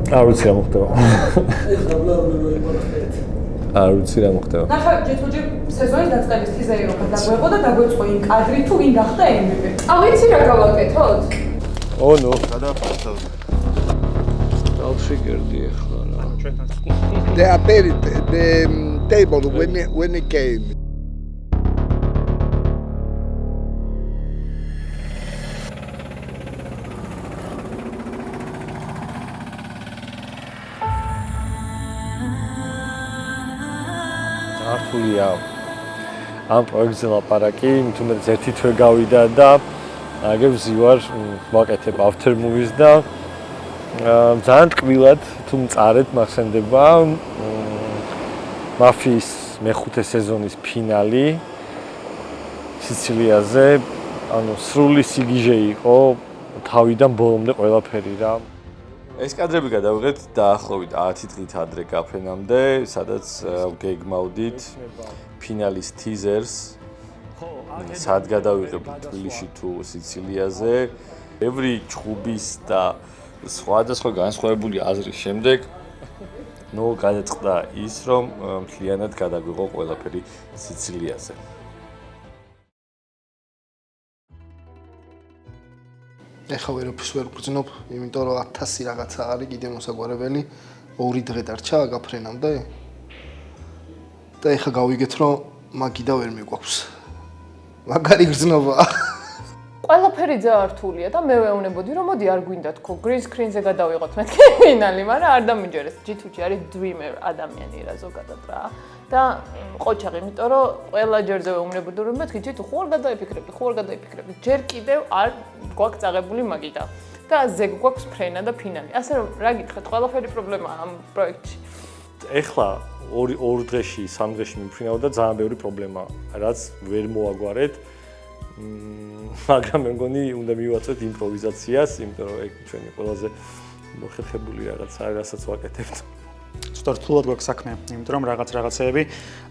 არ ვიცი რა მოხდება. არ ვიცი რა მოხდება. ნახე ჯეთუჯი სეზონის დაწყების თიზერი რო გადაგვეყო და დაგვეწყო იმ კადრი თუ ვინ გახდა MVP. ვიცი რა გავაკეთოთ? ნუ გადავხსოვთ. დავშიგერდი ახლა რა. They appeared the table when it came. ართულია ამ პროექტზე ლაპარაკი, თუმცა ერთი თვე გავიდა და აგერ ვზივარ, ვაკეთებ after movies და ძალიან ტკბილად თუ მწარეთ მახსენდება მაფიის მეხუთე სეზონის ფინალი სიცილიაზე, ანუ სრული სიგიჟე იყო თავიდან ბოლომდე ყველაფერი რა. ეს კადრები გადავიღეთ დაახლოებით 10 დღით ადრე კაფენამდე, სადაც გეგმავდით ფინალის ტიზერს. სად გადავიღებთ თბილისში თუ სიცილიაზე. ბევრი ჭუბის და სხვადასხვა განსხვავებული აზრის შემდეგ გადაწყდა ის, რომ მთლიანად გადაგვიღო ყველაფერი სიცილიაზე. ეხა ვერაფერს ვერ გრძნობ, იმიტომ რომ 1000 რაღაცა არის კიდე მოსაგვარებელი, 2 დღე დარჩა გაფრენამდე. და ეხა გავიგეთ, რომ მაგიდა ვერ მიგვაქვს. მაგარი გრძნობა. ყველაფერი ძალიან რთულია და მე ვეუბნებოდი რომ მოდი არ გვინდა თქო green screen-ზე გადავიღოთ მეთქე ფინალი, მაგრამ არ დამიჯერეს. ჯითუჯი არის dreamer ადამიანი რა ზოგადად რა. და ყოჩაღი, იმიტომ რომ ყველა ჯერზე ვეუბნებოდი რომ მეთქი ჯითუ ხო არ გადაიფიქრებდი. ჯერ კიდევ არ გვაქვს წაღებული მაგიდა. და ზეგ გვაქვს ფრენა და ფინალი. ასე რომ რა გითხრათ, ყველაფერი პრობლემაა ამ პროექტში. ეხლა ორ დღეში, 3 დღეში მიფრინავდა ძალიან ბევრი პრობლემაა, რაც ვერ მოაგვარეთ. მაგრამ მე მგონი უნდა მივაწვეთ იმპროვიზაციას, იმიტომ რომ ეგ ჩვენი ყველაზე მოხერხებული რაღაცა, რასაც ვაკეთებთ. ცოტა რთულად გვაქვს საქმე, იმიტომ რომ რაღაცეები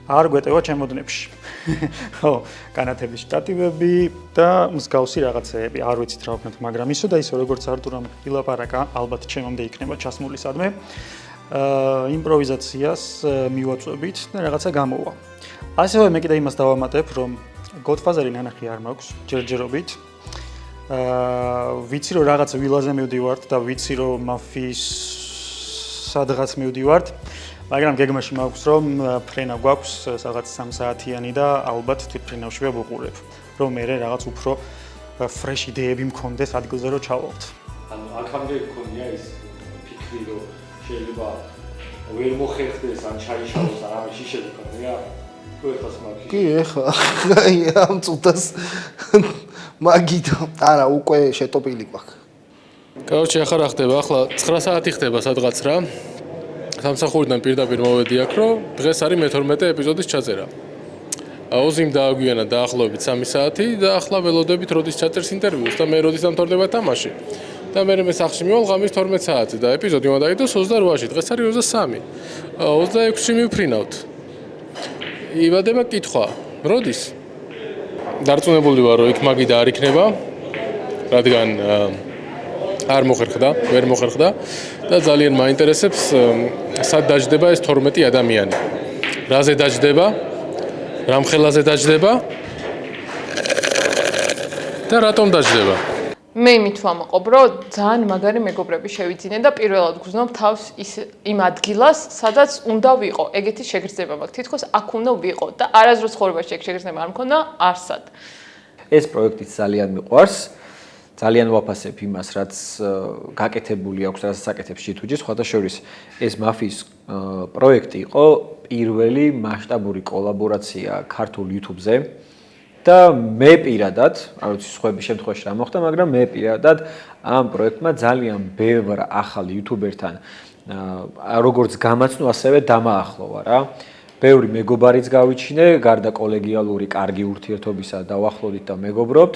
არ გვეტევა ჩემოდნებში. ხო, განათების შტატივები და მსგავსი რაღაცეები, არ ვიცით რა ვქნათ, მაგრამ ისო და ისო როგორც არტურამ ილაპარაკა, ალბათ ჩემამდე იქნება ჩასმული სადმე. იმპროვიზაციას მივაწვევით და რაღაცა გამოვა. ასევე მე კიდე იმას დავამატებ, რომ Godfather-ი ნანახი არ მაქვს ჯერჯერობით. ვიცი რომ რაღაც ვილაზე მივდივართ და ვიცი რომ მაფიის სადღაც მივდივართ, მაგრამ გეგმაში მაქვს რომ ფრენა გვაქვს რაღაც 3 საათიანი და ალბათ თვითფრენავშივე ვუყურებ, რომ მე რაღაც უფრო fresh იდეები მქონდეს ადგილზე რომ ჩავალთ. ანუ აქამდე გქონია ის ფიქრი რომ შეიძლება ვერ მოხერხდეს ან ჩაიშალოს ან ამაში შეგქონია? კი, ეხლა ამ წუთას მაგითო, არა, უკვე შეტოპილი გვაქვს. Короче, ახლა რა ხდება? ახლა 9 საათი ხდება სადღაც რა. სამსახურიდან პირდაპირ მოვედი აქ, რომ დღეს არის მე-12 ეპიზოდის ჩაწერა. ოზიმ დააგვიანა დაახლოებით 3 საათი და ახლა ველოდებით როდის ჩაწერს ინტერვიუს და მე როდის დამთავრდება თამაში. და მე სახში მივალ ღამის 12 საათი და ეპიზოდი უნდა დაიდოს 28-ში, დღეს არის 23. 26-ში მივფრინავთ. იბადება კითხვა, როდის? დარწმუნებული ვარ, რომ იქ მაგიდა არ იქნება, რადგან არ მოხერხდა, ვერ მოხერხდა და ძალიან მაინტერესებს სად დაждდება ეს 12 ადამიანი. რაზე დაждდება? რამ ხელაზე დაждდება? და რატომ დაждდება? მე იმით ვამაყობ, რომ ძალიან მაგარი მეგობრები შევიძინე და პირველად გრძნობ თავს იმ ადგილას, სადაც უნდა ვიყო. ეგეთი შეგრძნება მაქვს. თითქოს აქ უნდა ვიყო და არასდროს ცხოვრებაში ეგ შეგრძნება არ მქონდა არსად. ეს პროექტიც ძალიან მიყვარს. ძალიან ვაფასებ იმას, რაც გაკეთებული აქვს, რასაც აკეთებს ჯითუჯი, სხვადასხვა ეს მაფიის პროექტი იყო პირველი მასშტაბური კოლაბორაცია ქართულ YouTube-ზე. და მე პირადად, არ ვიცი სხვების შემთხვევაში რა მოხდა, მაგრამ მე პირადად ამ პროექტმა ძალიან ბევრ ახალ იუთუბერთან როგორც გამაცნო, ასევე დამაახლოვა რა. ბევრი მეგობარიც გავიჩინე, გარდა კოლეგიალური კარგი ურთიერთობისა დავახლოვდით და მეგობრობთ.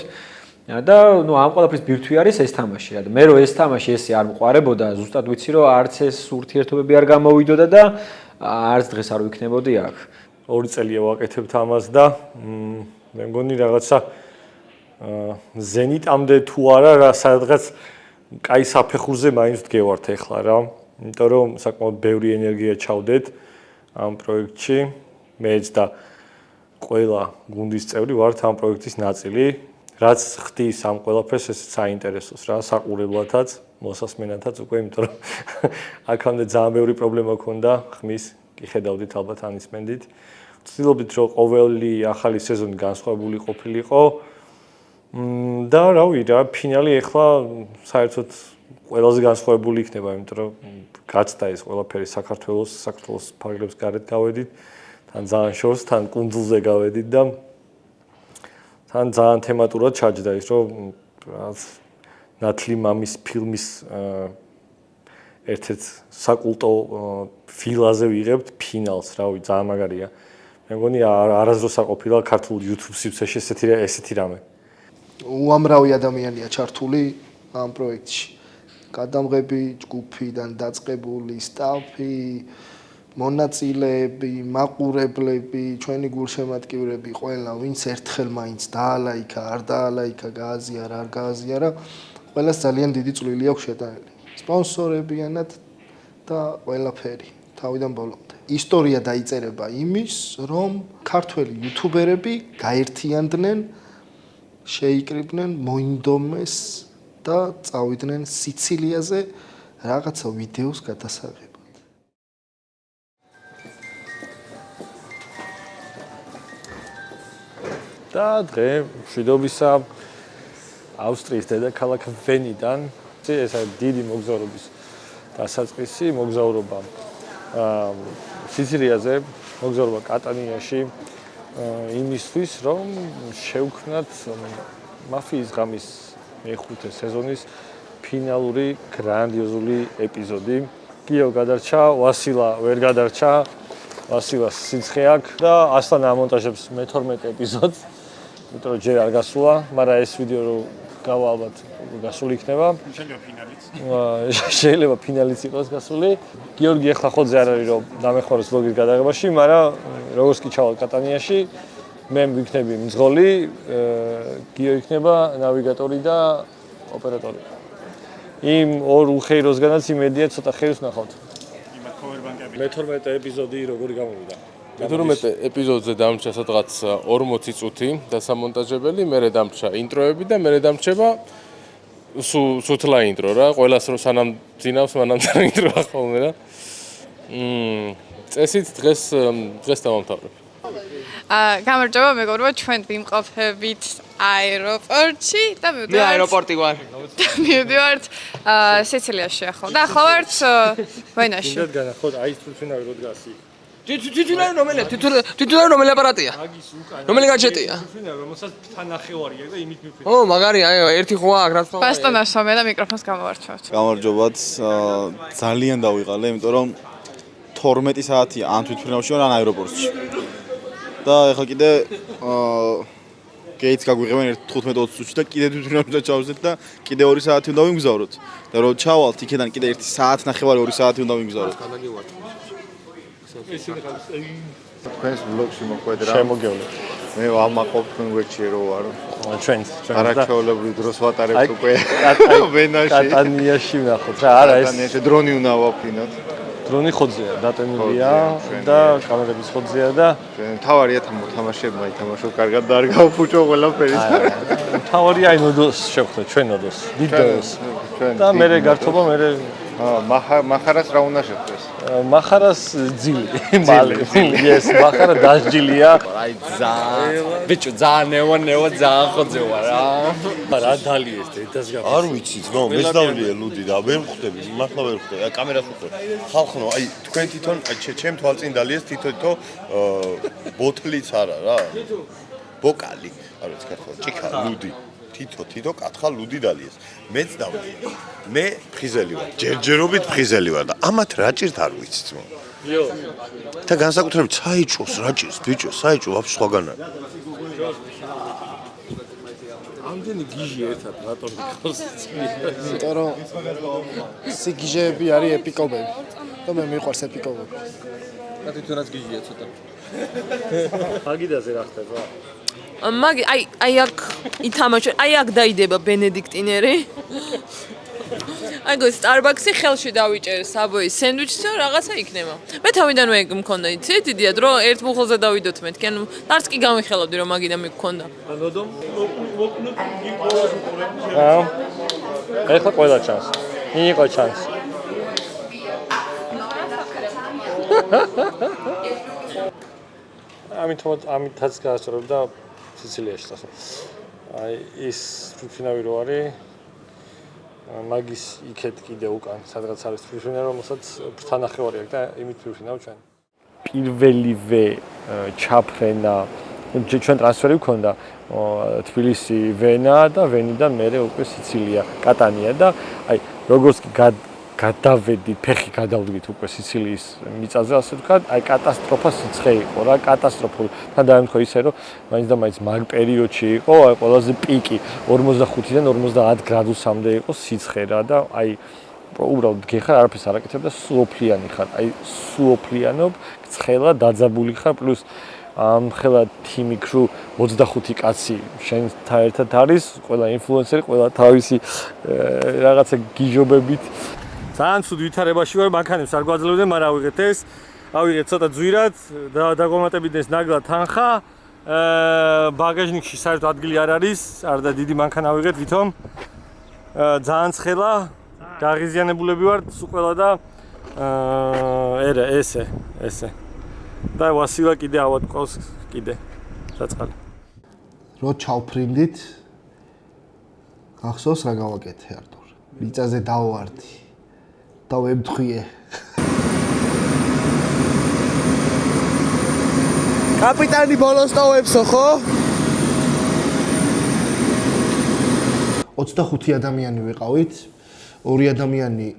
და ამ ყველაფრის ბირთვი არის ეს თამაში რა. მე რომ ეს თამაში ესე არ მყარებოდა, ზუსტად ვიცი რომ არც ეს ურთიერთობები არ გამოვიდოდა და არც დღეს არ ვიქნებოდი აქ. 2 წელია ვაკეთებთ ამას და მე მგონი რაღაცა ზენიტამდე თუ არა, სადღაც კაი საფეხურზე მაინც ვდგევართ ეხლა რა. იმიტომ რომ საკმაოდ ბევრი ენერგია ჩავდეთ ამ პროექტში. მეც და ყველა გუნდის წევრი ვართ ამ პროექტის ნაწილი. რაც ხდის ამ ყველაფერს ეს საინტერესოს რა, საყურებლათაც, მოსასმენათაც უკვე, იმიტომ რომ აქამდე ძალიან ბევრი პრობლემა ქონდა ხმის, კი ხედავდით ალბათ ანისმენდით. ვცდილობთ რომ ყოველი ახალი სეზონი განსხვავებული ყოფილიყო. და რავი რა, ფინალი ახლა საერთოდ ყველაზე განსხვავებული იქნება, იმიტომ რომ გაცდა ეს ყველაფერი საქართველოს ფარგლებს გარეთ გავედით, თან ძალიან შორს, თან კუნძულზე გავედით და თან ძალიან თემატურად ჩაჯდა ის, რომ ნათლი მამის ფილმის ერთ-ერთ საკულტო ვილაზე ვიღებთ ფინალს, რავი, ძალიან მაგარია. მე მგონი არასდროს არ ყოფილა ქართულ YouTube სივრცეში ესეთი რამე. უამრავი ადამიანია ჩართული ამ პროექტში. გადამღები, ჯგუფიდან დაწყებული სტაფი, მონაწილეები, მაყურებლები, ჩვენი გულშემატკივრები, ყველა ვინც ერთხელ მაინც დაალაიქა, არ დაალაიქა, გააზიარა, არ გააზიარა, ყველას ძალიან დიდი წვლილი აქვს შეტანილი. სპონსორებიანად და ყველაფერი, თავიდან ბოლომდე. ისტორია დაიწერება იმის, რომ ქართველი იუთუბერები გაერთიანდნენ, შეიკრიბნენ, მოინდომეს და წავიდნენ სიცილიაზე რაღაცა ვიდეოს გადასაღებად. და დღე მშვიდობისა ავსტრიის დედაქალაქ ვენიდან ეს არის დიდი მოგზაურობის დასაწყისი, მოგზაურობა სიცილიაზე, მოგზაურობა კატანიაში იმისთვის, რომ შევქმნათ მაფიის ღამის მეხუთე სეზონის ფინალური გრანდიოზული ეპიზოდი. გიო გადარჩა, ვასილა ვერ გადარჩა, ვასილას სიცხე აქვს და ასლან ამონტაჟებს მე-12 ეპიზოდს. იმიტომ რომ ჯერ არ გასულა, მაგრამ ეს ვიდეო რო გავა ალბათ გასული იქნება. შეიძლება ფინალიც იყოს გასული. გიორგი ახლა ხოძე არ არის რომ დამეხმაროს ბლოგის გადაღებაში, მაგრამ როგორც კი ჩავალ კატანიაში, მე ვიქნები მძღოლი, გიო იქნება ნავიგატორი და ოპერატორი. იმ ორ უხეიროსგანაც იმედია ცოტა ხეირს ნახავთ. მე-12 ეპიზოდი როგორი გამოვიდა? მე-12 ეპიზოდზე დამრჩა სადღაც 40 წუთი დასამონტაჟებელი, მერე დამრჩა ინტროები და მერე დამრჩება სუთლა ინტრო რა, ყველას რო სანამ ძინავს, მანამ ინტრო ახალმე რა. წესით დღეს დავამთავრებ. გამარჯობა, მეგობრებო, ჩვენ ვიმყოფებით აეროპორტში და მე აეროპორტი ვარ. მივდივართ სიცილიაში ახლა. და ახლა ვართ ვენაში. კიდევ განახოთ, აი თვითონავი რო დგასი. თვითონ რომელი აპარატია? რომელი გაჯეტია? თვითონავი, რომელსაც თანახევარია და იმით მიფიქრე. ო, მაგარია, ერთი ხო აქვს რაც თქმა უნდა. ბასტონასო მე და მიკროფონს გამოვარჩევთ. გამარჯობათ, ძალიან დავიღალე, იმიტომ რომ 12 საათი ან თვითმფრინავში ვარ, ან აეროპორტში. და ეხლა კიდე გეიტს გაგვიღებენ 15-20 წუთში და კიდე თვითმფრინავში ჩავზეთ და კიდე 2 საათი უნდა ვიმგზავროთ. და რომ ჩავალთ იქიდან კიდე 1 საათი ნახევარი 2 საათი უნდა ვიმგზავროთ. თქვენს ბლოგში მოხვედრა. შემოგევლეთ. მე ვამაყობ თქვენ გვერდში ვარ. ჩვენს არაჩვეულებრივ დროს ვატარებთ უკვე ვენაში. კატანიაში ვნახოთ რა, არა ეს კატანიაში დრონი უნდა ვაფრინოთ. დრონი ხოძეა, დატენილია და კამერების ხოძეა და თავარია მოთამაშეებმა ითამაშოთ კარგად და არ გავფუჭო ყველაფერი. თავარია აი ნოდოს შევხვდეთ, ჩვენ ნოდოს, დიდოს. და მე გართობა მე მახარას რა უნდა შეხვდეს? მახარას ძილი, მალე. ეს მახარა დასჯილია. აი ბიჭო, ძალიან ნევა ძალიან ხოძე ვარ რა. რა დალიეს დედას გაფა. არ ვიცი, ძმაო, მეც დავლიე ლუდი და ვერ ხვდები, მართლა ვერ ხვდები. აი კამერას ხვდები. ხალხო, აი თქვენ თვითონ ჩემ თვალწინ დალიეს თითო ბოთლიც არა რა. ბოკალი, არ ვიცი ქართულად, ჭიქა, ლუდი. თითო კათხა ლუდი დალიეს. მეც დავლიე. მე ფხიზელი ვარ. ჯერჯერობით ფხიზელი ვარ და ამათ რა ჭირთ არ ვიცი ძმაო. იო. და განსაკუთრებით საიჭოს რა ჭირს, ბიჭო, საიჭო ვაფშე სხვაგან არის. ამდენი გიჟი ერთად რატომ გიყავს? იმიტომ რომ სიგიჟეები არის ეპიკობები. და მე მიყვარს ეპიკობები. და თვითონაც გიჟია ცოტა. მაგიდაზე რა ხდება? მაგი აი აქ ითამაშა, აი აქ დაიდება ბენედიქტინერი. აი გო Starbucks-ი ხელში დავიჭერ საბოის სენდვიჩს და რაღაცა იქნება. მე თავიდანვე ეგ მქონდა, იცი? დიდია დრო ერთ მუხლზე დავიდოთ მეთქი, ანუ არც კი გამიხელავდი რომ მაგიდან მიქონდა. ეხლა ყველა ჩანს. იყო ჩანს. ამითაც გაასწორებდა სიცილიაში ახლა. აი ის ფიფინავი რო არის მაგის იქეთ კიდე უკან სადღაც არის ფიფინა რომელსაც თანახევარი აქვს და იმით ფიფინავ ჩვენ. პირველივე ჩაფრენა ჩვენ ტრანსფერი ვქონდა თბილისი ვენა და ვენიდან მერე უკვე სიცილია კატანია და აი როგორც კი გადავედი ფეხი გადავდივით უკვე სიცილიის მიწაზე ასე ვთქვათ აი კატასტროფა სიცხე იყო რა კატასტროფული თან დაემთხვა ისე რომ მაინც და მაინც მაგ პერიოდში იყო აი ყველაზე პიკი 45-დან 50 გრადუსამდე იყო სიცხე რა და აი უბრალოდ გეხარ არაფერს არ აკეთებ და სუოფლიანი ხარ აი სუოფლიანობ ცხელა დაძაბული ხარ პლუს ამ ხელა თიმი კრუ 25 კაცი შენთან ერთად არის ყველა ინფლუენსერი ყველა თავისი რაღაცა გიჟობებით ძალიან ცუდ ვითარებაში ვარ მანქანებს არ გვაძლევდნენ მაგრამ ავიღეთ ეს ავიღეთ ცოტა ძვირად და დაგომატებიდეს ნაგლა თანხა ბაგაჟნიკში საერთოდ ადგილი არ არის არ და დიდი მანქანა ავიღეთ ვითომ ძალიან ცხელა გაღიზიანებულები ვართ ყველა და ერა ესე და ვასილა კიდე ავატყავს კიდე საწყალი რო ჩავფრინდით ახსოვს რა გავაკეთე არტურ მიწაზე დავვარდი და ვემთხიე კაპიტანი ბოლოს ტოვებსო ხო 25 ადამიანი ვიყავით ორი ადამიანი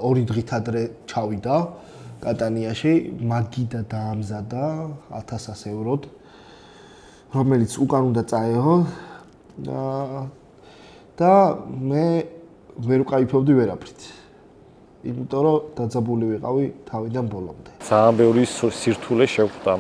ორი დღით ადრე ჩავიდა კატანიაში მაგიდა დაამზადა 1100 ევროდ რომელიც უკან უნდა წაეღო და მე ვერ ვკაიფებდი ვერაფრით იმიტომ რომ დაძაბული ვიყავი თავიდან ბოლომდე ძალიან ბევრი სირთულე შევხვდა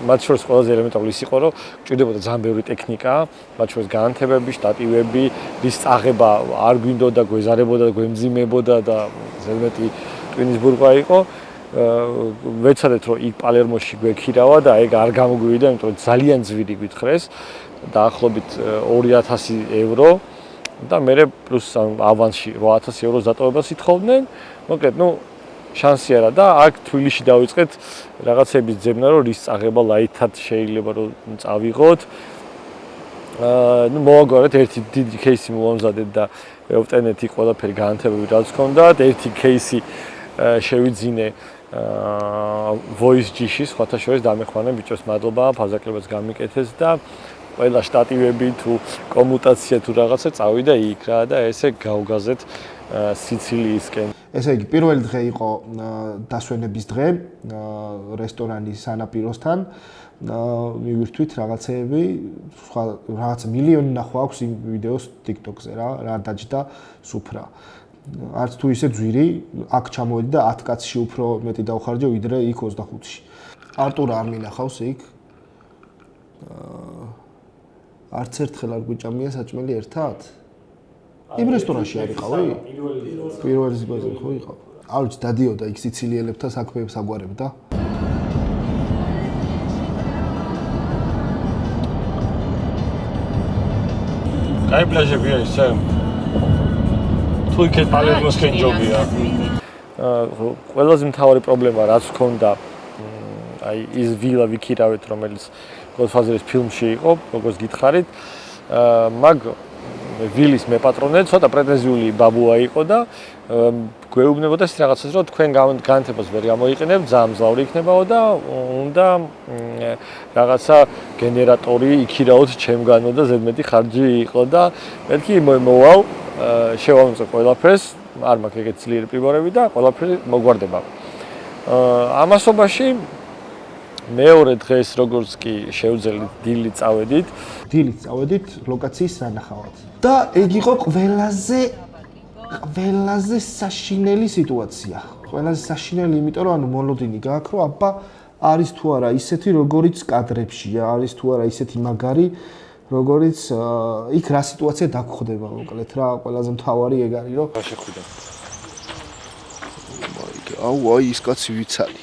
მათ შორის ყველაზე ელემენტარული ის იყო რომ გვჭირდებოდა ძალიან ბევრი ტექნიკა მათ შორის განათებები შტატივები რის წაღება არ გვინდოდა გვეზარებოდა გვემძიმებოდა და ზედმეტი ტვინისბურგა იყო ვეცადეთ რომ იქ პალერმოში გვექირავა და ეგ არ გამოგვივიდა იმიტომ რომ ძალიან ძვირი გვითხრეს დაახლოებით 2000 евро და მე პლუს ავანსში 8000 ევროს დატოვებას ითხოვდნენ მოკლედ ნუ შანსი არა და აქ თბილისში დავიწყეთ რაღაცების ძებნა რომ რის წაღება ლაითად შეიძლება რომ წავიღოთ ნუ მოვაგვარეთ ერთი დიდი кейსი მოვამზადეთ და ვევტენეთ იქ ყველაფერი განათებები რაც ჰქონდათ ერთი кейსი შევიძინე voice G-ში სხვათა შორის დამეხვანე ბიჭოს მადლობა ფაზაკლებაც გამიკეთეს და ყველა შტატივები თუ კომუტაცია თუ რაღაცა წავიდა იქ რა და ესე გავგაზეთ სიცილიისკენ ესე იგი პირველი დღე იყო დასვენების დღე რესტორანის სანაპიროსთან მივირთვით რაღაცეები სხვა რაღაც მილიონი ნახვა აქვს იმ ვიდეოს TikTok-ზე რა დაჯდა სუფრა არც თუ ისე ძვირი აქ ჩამოვედი და 10 კაცში უფრო მეტი დავხარჯე ვიდრე იქ 25-ში არტურ არ მინახავს იქ არც ერთხელ არ გვიჭამია საჭმელი ერთად იმ რესტორანში არ იყავი? პირველი ზიბაზე ხო იყავ? არ ვიცი, დადიოდა იქ სიცილიელებთან საქმეებს აგვარებდა. კაი პლაჟებია ისე. თუ იქეთ პალერმოსკენ ჯობია. ყველაზე მთავარი პრობლემა რაც ჰქონდა აი ის ვილა ვიქირავეთ რომელიც Godfather-ის ფილმში იყო, როგორც გითხარით, მაგ ვილის მეპატრონე ცოტა პრეტენზიული ბაბუა იყო და გვეუბნებოდა ის რაღაცას რომ თქვენ განათებას ვერ გამოიყენებთ, ძალიან მძლავრი იქნებაო და უნდა რაღაცა გენერატორი იქირაოთ ჩემგანო და ზედმეტი ხარჯი იყო და მეთქი მოვალ შევამოწე ყველაფერს, არ მაქვს ეგეთ ძლიერი პრიბორები და ყველაფერი მოგვარდება. ამასობაში მეორე დღეს როგორც კი შევძელით დილით წავედით ლოკაციის სანახავად. და ეგ იყო ყველაზე საშინელი სიტუაცია. ყველაზე საშინელი, იმიტომ რომ ანუ მოლოდინი გააქვს რომ აბა არის თუ არა ისეთი როგორიც კადრებშია, არის თუ არა ისეთი მაგარი როგორიც იქ რა სიტუაცია დაგხვდება მოკლედ რა ყველაზე მთავარი ეგ არის რომ შეხვიდა. აუ, აი ის კაცი ვიცალი.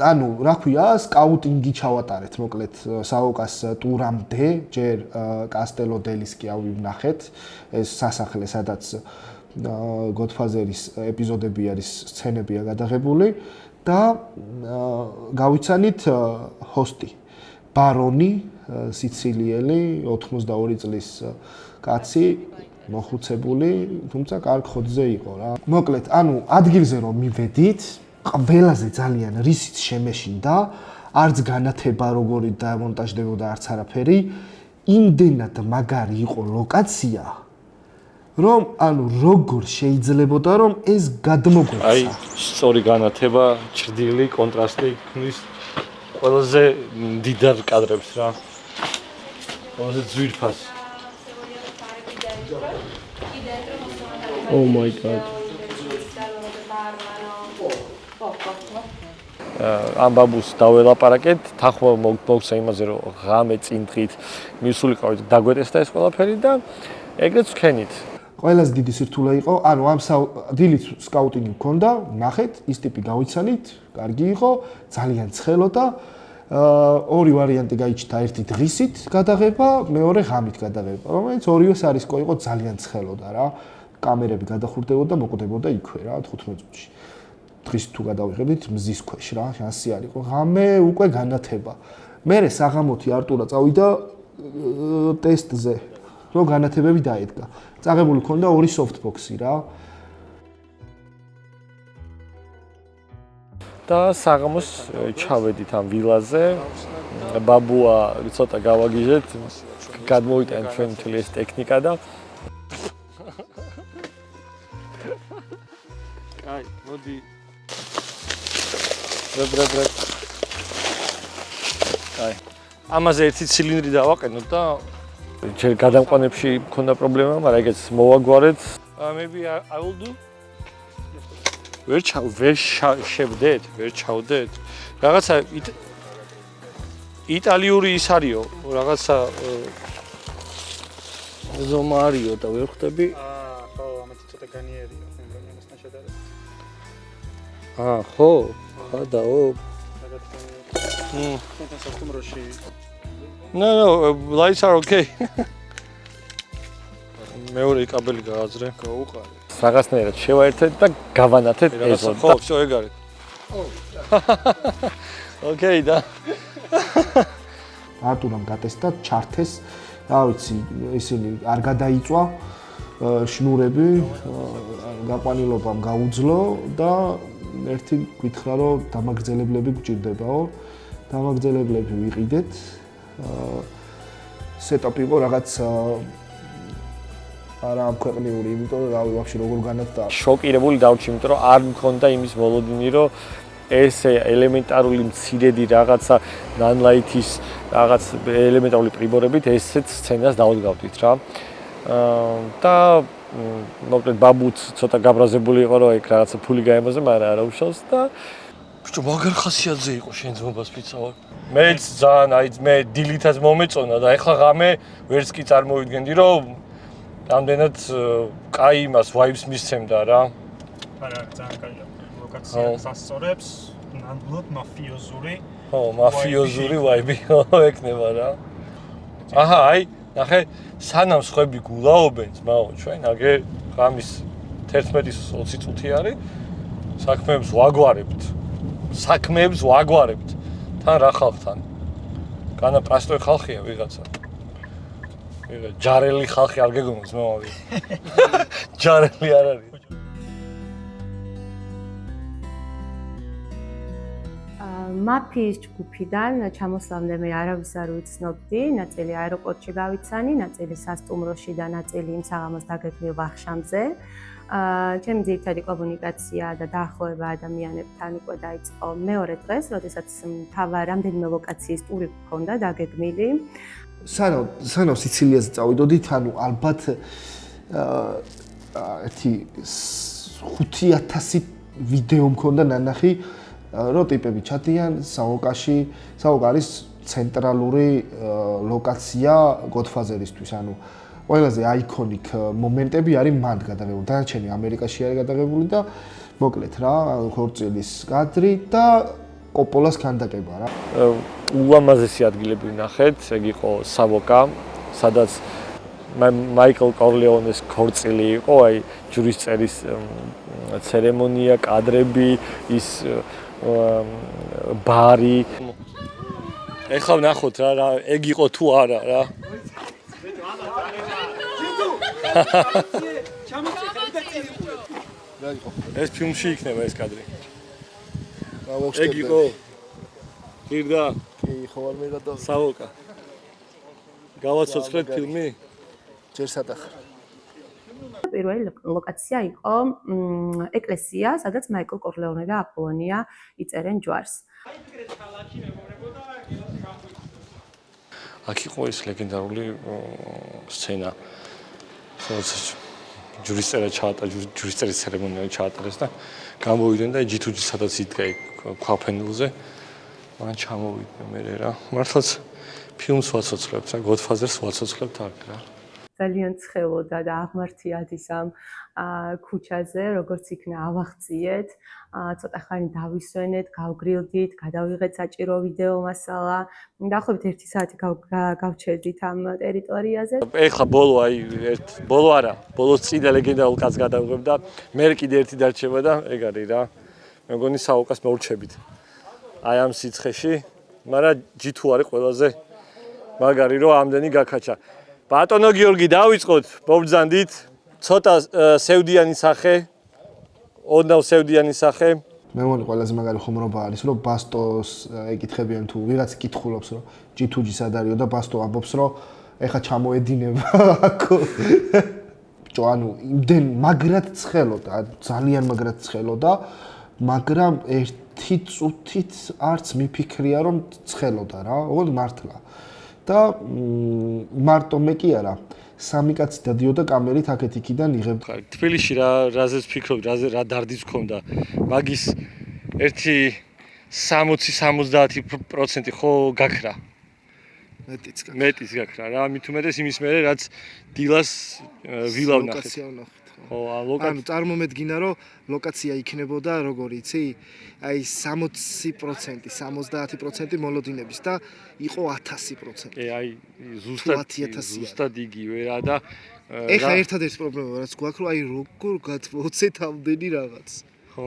ანუ, რა ქვია, სკაუტინგი ჩავატარეთ, მოკლედ, საოკას ტურამდე, ჯერ კასტელო დელის კი ავინახეთ, ეს სასახლე, სადაც Godfather-ის ეპიზოდები არის, სცენებია გადაღებული და გავიცანით ჰოსტი, ბარონი, სიცილიელი, 82 წლის კაცი, მოხუცებული, თუმცა კარგ ხოთზე იყო რა. მოკლედ, ანუ ადგილზე რომ მივედით, ყველაზე ძალიან რისიც შემეშინდა, არც განათება როგორი დამონტაჟდებოდა, არც არაფერი, იმდენად მაგარი იყო ლოკაცია, რომ ანუ როგორ შეიძლებოდა რომ ეს გადმოგვეცა. აი, სწორი განათება, ჭრდილი, კონტრასტი ქმნის ყველაზე დიდარ კადრებს რა. ყველაზე ძვირფას. Oh my god. ამ ბაბუს დაველაპარაკეთ, თანხმობა მოგცა იმაზე, რომ ღამე წინ დღით მისულიყავით დაგვეტესდა ეს ყველაფერი და ეგრეც ვქენით. ყველაზე დიდი სირთულე იყო, ანუ ამ დილით სკაუტინგი მქონდა, ნახეთ, ის ტიპი გავიცანით, კარგი იყო, ძალიან ცხელოდა. ორი ვარიანტი გაიჩნდა, ერთი დღისით გადაღება, მეორე ღამით გადაღება, რომელიც ორივე სარისკო იყო, ძალიან ცხელოდა რა. კამერები გადახურდებოდა, მოკვდებოდა იქვე რა, 15 წუთში. დღის თუ გადავიღებდით მზის ქვეშ რა, შანსი არ იყო. ღამე უკვე განათება. მერე საღამოთი არტურა წავიდა ტესტზე, რომ განათებები დაედგა. წაღებული ქონდა ორი softbox-ი რა. და საღამოს ჩავედით ამ ვილაზე. ბაბუა ცოტა გავაგიჟეთ, გადმოვიტანეთ ჩვენ მთელი ეს ტექნიკა და აი, მოდი. ბრე. აი, ამაზე ერთი ცილინდრი დავაყენოთ და ჯერ გადამყვანებში მქონდა პრობლემა, მაგრამ ეგეც მოვაგვარეთ. Maybe I will do. ვერ შევდეთ, ვერ ჩავდეთ. რაღაცა იტალიური ის არისო, რაღაცა ზომა არისო და ვერ ხვდები. ხო, ამათი ცოტა განიერია, ამასთან შედარებით. ხო, ხადაო. ცოტა საფუმროში. No, lights are okay. მეორე კაბელი გააძრე, გაუყარე. რაღაცნაირად შევაერთეთ და გავანათეთ ეზო. ხო, всё ეგ არის. Okay, და. არტურამ გატესტა, ჩართეს, რა ვიცი, ისინი არ გადაიწვა შნურები, გაყვანილობამ გაუძლო და ერთი გითხრა, რომ დამაგრძელებლები გჭირდებაო. დამაგრძელებლები ვიყიდეთ. სეტაპი იყო რაღაც არა ამქვეყნიური, იმიტომ რომ რავი, ვაფშე როგორ განათდა. შოკირებული დავრჩი, იმიტომ რომ არ მქონდა იმის მოლოდინი, რომ ეს ელემენტარული მცირედი რაღაცა ნანლაითის რაღაც ელემენტარული პრიბორებით ესეც სცენას დავდგავდით რა. და მოკლედ ბაბუც ცოტა გაბრაზებული იყო, რომ ეგ რაღაცა ფული გაემოზე, მაგრამ არა უშავს და ბიჭო, მაგარ ხასიათზე იყო შენ ძმობას ფიცაო. მეც ძალიან აი მე დილითაც მომეწონა და ეხლა ღამე ვერც კი წარმოვიდგენდი, რომ რამდენად კაი იმას ვაიბს მისცემდა რა. არა, ძალიან კაია. ლოკაცია სასწორებს, ნამდვილად მაფიოზური. ხო, მაფიოზური ვაიბი ექნება რა. აჰა, აი, ნახე, სანამ სხვები გულაობენ, ძმაო, ჩვენ აგე ღამის 11-20 წუთი არის, საქმეებს ვაგვარებთ. თან რა ხალხთან? განა პრასტოი ხალხია ვიღაცა. ჯარელი ხალხი არ გეგონოს მომავი. ჯარელი არ არის. მაფიის ჯგუფიდან ჩამოსვლამდე მე არავის არ ვიცნობდი, ნაწილი აეროპორტში გავიცანი, ნაწილი სასტუმროში და ნაწილი იმ საღამოს დაგეგმილ ვახშამზე. ჩემი ძირითადი კომუნიკაცია და დაახლოება ადამიანებთან უკვე დაიწყო მეორე დღეს, როდესაც რამდენიმე ლოკაციის ტური გქონდა დაგეგმილი. სანამ სიცილიაზე წავიდოდით, ანუ ალბათ ერთი 5000 ვიდეო მქონდა ნანახი რომ ტიპები ჩადიან საოკაში, საოკა არის ცენტრალური ლოკაცია Godfather-ისთვის, ანუ ყველაზე აიკონიკ მომენტები არის მან გადაღებული. დანარჩენი ამერიკაში არის გადაღებული და მოკლედ რა, ხორცილის კადრი და კოპოლას ქანდაკება რა. ულამაზესი ადგილები ვნახეთ, ეგ იყო საოკა, სადაც მაიკლ კორლეონეს ქორწილი იყო, აი ჯვრისწერის ცერემონია, კადრები, ის ბარი. ეხლა ვნახოთ რა, ეგ იყო თუ არა რა. ეს ფილმში იქნება ეს კადრი. ეგ იყო. გირდა? კი, ხო არ მეგადა. საოკა. გავაცოცხლეთ ფილმი? ჯერ სადა. პირველი ლოკაცია იყო ეკლესია, სადაც მაიკლ კორლეონე და აპოლონია იწერენ ჯვარს. აქ იყო ეს ლეგენდარული სცენა. სადაც ჯვრისწერა ჩაატარა, ჯვრისწერის ცერემონია ჩაატარეს და გამოვიდნენ და ჯითუჯი სადაც იდგა ქვაფენილზე. მან ჩამოვიდნენ მე რა. მართლაც ფილმს ვაცოცხლებთ რა, Godfather-ს ვაცოცხლებთ აქ რა. ძალიან ცხელოდა და აღმართიათ ის ამ ქუჩაზე, როგორც იქნა ავახციეთ, ცოტა ხანი დავისვენეთ, გავგრილდით, გადავიღეთ საჭირო ვიდეო მასალა. დაახლოებით 1 საათი გავჩერდით ამ ტერიტორიაზე. ეხლა ბოლო ბოლო არა, ბოლოს წინ ლეგენდარულ კაცს გადავიღებ და მე კიდე ერთი დარჩება და ეგ არის რა. მე მგონი საოკას მოვრჩებით. აი ამ სიცხეში, მაგრამ ჯითუ არის ყველაზე მაგარი რომ ამდენი გაქაჩა. ბატონო გიორგი დავიწყოთ, მობრძანდით. ცოტა სევდიანი სახე, ოდნავ სევდიანი სახე. მე მგონი ყველაზე მაგარი ხუმრობა არის, რომ ბასტოს ეკითხებიან თუ ვიღაც კითხულობს, რომ ჯითუჯი სად არისო და ბასტო ამბობს, რომ ეხა ჩამოედინება აქო. ბიჭო, ანუ იმდენ მაგრად ცხელოდა, ძალიან მაგრად ცხელოდა, მაგრამ ერთი წუთით არც მიფიქრია, რომ ცხელოდა რა, ოღონდ მართლა. და მარტო მე კი არა, 3 კაცი დადიოდა კამერით აქეთ იქიდან იღებდა. თბილისში რაზეც ფიქრობ, რა დარდიც გქონდა. მაგის ერთი 60-70% ხო გაქრა. მეტიც გაქრა რა, მით უმეტეს იმის მერე რაც დილას ვილა ვნახეთ. ხო, ანუ წარმომედგინა რომ ლოკაცია იქნებოდა როგორ იცი? აი 60%, 70% მოლოდინების და იყო 1000%. აი ზუსტად იგივე რა და ეხა ერთადერთი პრობლემა რაც გვაქვს რომ აი როგორ გადმოვცეთ ამდენი რაღაც. ხო,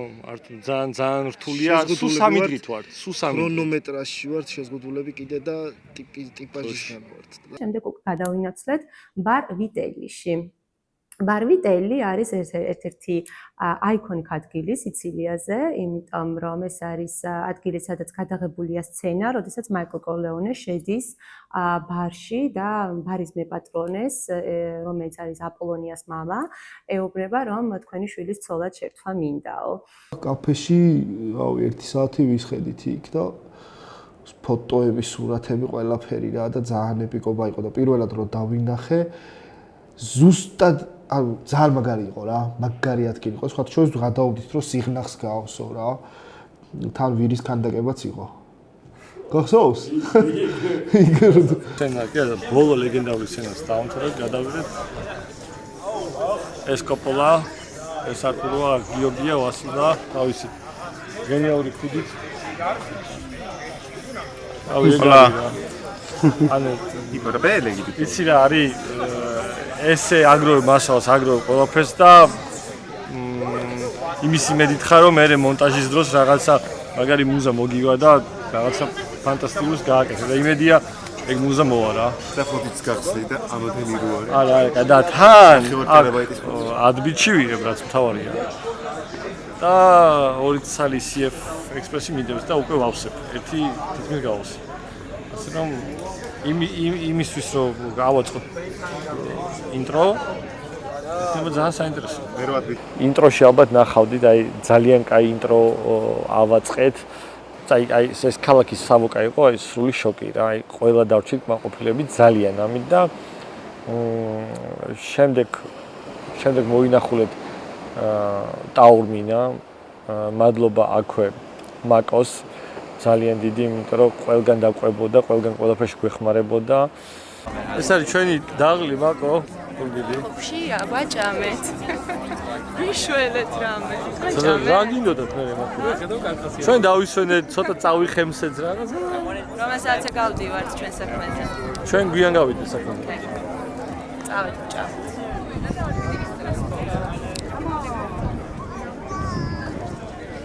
ძალიან რთულია, სულ 3 დღით ვართ, სულ 3. ქრონომეტრაჟში ვართ შეზღუდულები კიდე და ტიპაჟისგან ვართ. შემდეგ უკვე გადავინაცვლეთ ბარ ვიტელიში. ბარ ვიტელი არის ერთ-ერთი აიკონიკ ადგილი სიცილიაზე, იმიტომ რომ ეს არის ადგილი, სადაც გადაღებულია სცენა, როდესაც მაიკლ კორლეონე შედის ბარში და ბარის მეპატრონეს, რომელიც არის აპოლონიას მამა, ეუბნება, რომ თქვენი შვილის ცოლად შერთვა მინდაო. კაფეში, რავი, 1 საათი ვისხედით იქ და ფოტოები, სურათები, ყველაფერი რა და ძალიან ეპიკობა იყო და პირველად რომ დავინახე, ზუსტად ანუ ძალიან მაგარი იყო რა, მაგარი ადგილი იყო. სხვა შორის გადავდით რომ სიღნაღს გაავსო რა. თან ვირის ქანდაკებაც იყო. გახსოვს? სცენა კი არა, ბოლო ლეგენდარული სცენას დავამთავრეთ, გადავიდეთ. ეს კოპოლა, ეს არტურა გიორგია ვასილა, თავისი გენიალური ქუდით. ანუ იპროპელე გიტი. იცი რა არის ესე აგროვებ მასალას, აგროვებ ყველაფერს და იმის იმედით ხარ რომ მე მონტაჟის დროს რაღაცა მაგარი მუზა მოგივა და რაღაცა ფანტასტიკურს გააკეთე და იმედია ეგ მუზა მოვა რა. და ფოტოც გახსნი და ამოდენი რო არის. არა, და თან 10 ბიტში ვიღებ რაც მთავარია. და 2 ცალი CF ექსპრესი მიდევს და უკვე ვავსებ. ერთი თითქმის გავავსე. ასე რომ იმისთვის რომ გავაწყოთ ინტრო, იქნება ძალიან საინტერესო. ინტროში ალბათ ნახავდით, აი ძალიან კაი ინტრო ავაწყეთ. აი ეს ქალაქის საოკა იყო, აი სრული შოკი რა, აი ყველა დავრჩით კმაყოფილები ძალიან ამით და შემდეგ მოვინახულეთ ტაურმინა, მადლობა აქვე მაკოს ძალიან დიდი, იმიტომ რომ ყველგან დაყვებოდა, ყველგან ყველაფერში გვეხმარებოდა. ეს არის ჩვენი დაღლი მაკო, გულგიდი. ხშია, ბაჭამეთ. ვიშველეთ რამე. რა გინდოდათ მე მაკო? ჩვენ დავისვენეთ, ცოტა წავიხემსეთ რაღაცა. რომელსაც გავდივართ ჩვენ საქმეზე. ჩვენ გვიან გავიდეთ საქმეზე. წავედ ჭა.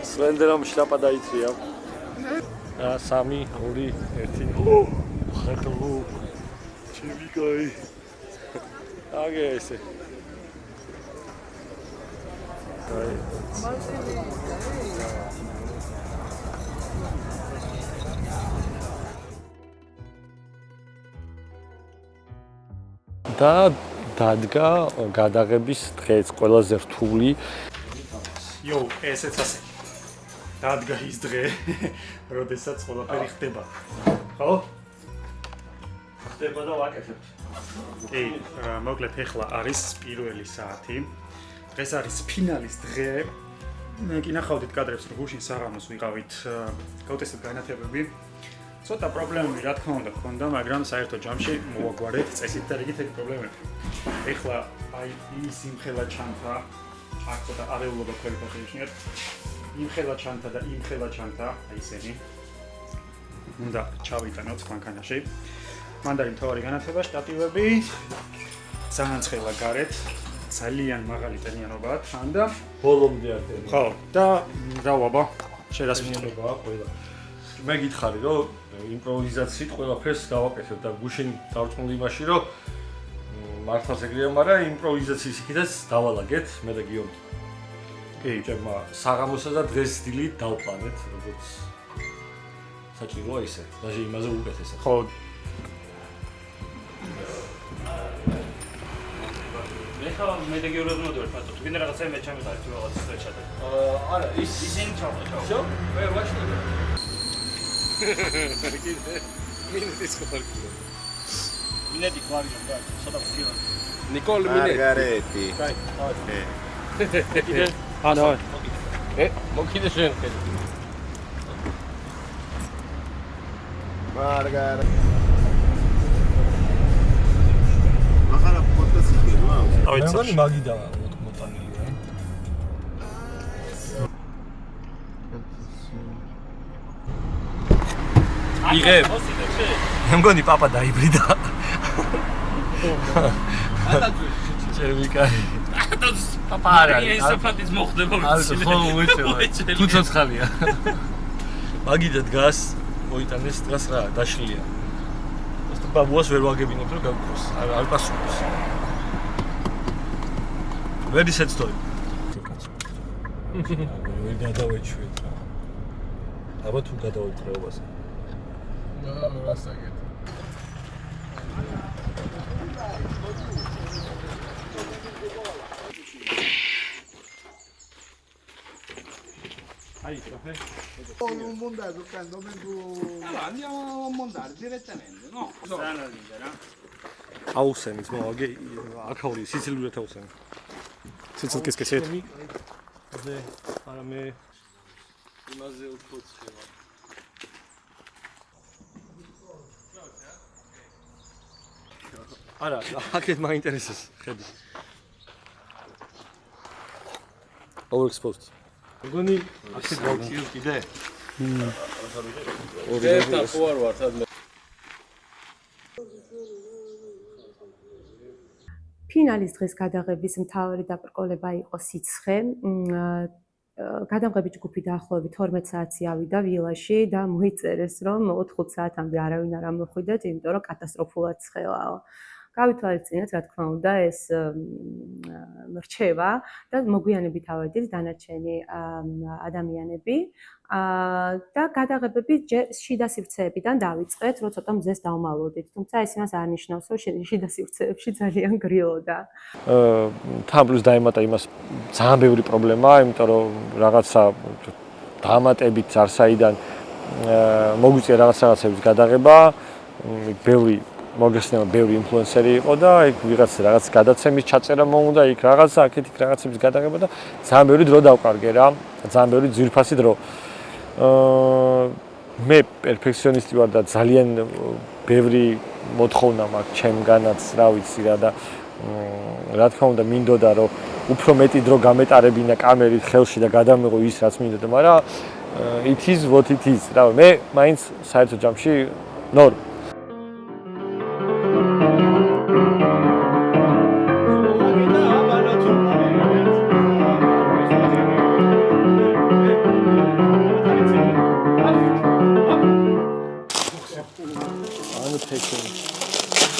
სლენდერამ შლაპა დაიწია. 3, 2, 1. ხეთო. ჩივიკაი. აგე ესე. აი. და დადგა გადაღების დღეც ყველაზე რთული. იო, ესეც ასე. დადგა ის დღე, როდესაც ყველაფერი ხდება. ხო? ხდება და ვაკეთებთ. კი, მოკლედ ეხლა არის პირველი საათი. დღეს არის ფინალის დღე. კი ნახავდით კადრებს, რომ გუშინ საღამოს ვიყავით გავტესტეთ განათებები. ცოტა პრობლემები რა თქმა უნდა ჰქონდა, მაგრამ საერთო ჯამში მოვაგვარეთ წესით და რიგით ეგ პრობლემები. ეხლა აი ის იმხელა ჩანთა, აქ ცოტა არეულობა ქვევით აღინიშნეთ. იმხელა ჩანთა და იმხელა ჩანთა, აი ისენი. უნდა ჩავიტანოთ მანქანაში. მან არის მთავარი განათება, შტატივები, ძალიან ცხელა გარეთ, ძალიან მაღალი ტენიანობა, თან და ბოლომდე არტები. ხო, და რა ვაბა, შერასწორებაა ყველა. მე გითხარი რომ იმპროვიზაციით ყველაფერს გავაკეთებ და გუშინ დავწმუნდი იმაში რომ მართლაც ეგრეა, მაგრამ იმპროვიზაციის იქითაც დავალაგეთ მე და გიომი. კი, ჩემმა საღამოსა და დღეს დილით დავპლანეთ, როგორც საჭიროა ისე. დაჟე იმაზე უკეთესად. ხო. ეხლა მე და გიორგი მოდივართ მარტო. თუ გინდა რაღაცა მე ჩამიყარეთ თუ რაღაც შეჩადე. არა, ისინი ჩავყავ. შო? მე ვაშლებ. მინეტის ხალხი. მინეტი კლავიშა და ცოტა ფიო. ნიკოლ მინეტი. მარგარეტი. კიდე. ანა. მოკიდე შენ ხე. მარგარეტი. ახლა პოდკასტი ხდება. მე მგონი მაგიდა მოტანილია. იღებ. მე მგონი პაპა დაიბრიდა. ჩერვიკაი. პაპა არა. ის საფრთხის მოხდება ვიცი. ხო, მოიწევა. თუ ცოცხალია. მაგიდა დგას, მოიტანეს დღეს რა, დაშლია. ეს ბაბუას ვერ ვაგებინებ რომ გავიქოს. არ პასუხობს. ვერ ისეცდოი. ვერ გადავეჩვით რა. აბა თუ გადავეტრეობაზე. რასაგეთ. Ahí, profe. Con un mondato candombe allora andiamo a montare direttamente, no? Strana linea, no? აუსენის მოაგი აქაური სიცილურად აუსენი. სიცილკის კესეთ. ზე არამე იმაზე უფრო ცხელა. არა, აქეთ მაინტერესებს ხედი. Overexposed. მგონი აქეთ გავწიოთ კიდე? ერთა ხო არ ვარ თად ფინალის დღეს გადაღების მთავარი დაბრკოლება იყო სიცხე. გადამღები ჯგუფი დაახლოებით 12 საათი ავიდა ვილაში და მოიწერეს, რომ 4 საათამდე არავინ არ ამოხვიდეთ, იმიტომ რომ კატასტროფულად ცხელაო. გავითვალისწინეთ, რა თქმა უნდა, ეს რჩევა და მოგვიანებით ავედით დანარჩენი ადამიანები და გადაღებები შიდა სივრცეებიდან დავიწყეთ, რომ ცოტა მზეს დავმალოდით. თუმცა ეს იმას არ ნიშნავს, რომ შიდა სივრცეებში ძალიან გრილოდა. თან პლუს დაემატა იმას ძალიან ბევრი პრობლემაა, იმიტომ რომ რაღაცა დამატებით არსაიდან მოგვიწია რაღაცების გადაღება, ბევრი მოგესწრება ბევრი ინფლუენსერი იყო და იქ ვიღაც რაღაც გადაცემის ჩაწერა მოუნდა, იქ რაღაცა, აქეთ იქ რაღაცების გადაღება და ძალიან ბევრი დრო დავკარგე რა, ძალიან ბევრი ძვირფასი დრო. მე პერფექციონისტი ვარ და ძალიან ბევრი მოთხოვნა მაქვს ჩემგანაც, რა ვიცი რა და რა თქმა უნდა მინდოდა რომ უფრო მეტი დრო გამეტარებინა კამერით ხელში და გადამეღო ის რაც მინდოდა, მაგრამ it is what it is. რა მე მაინც საერთო ჯამში ნორ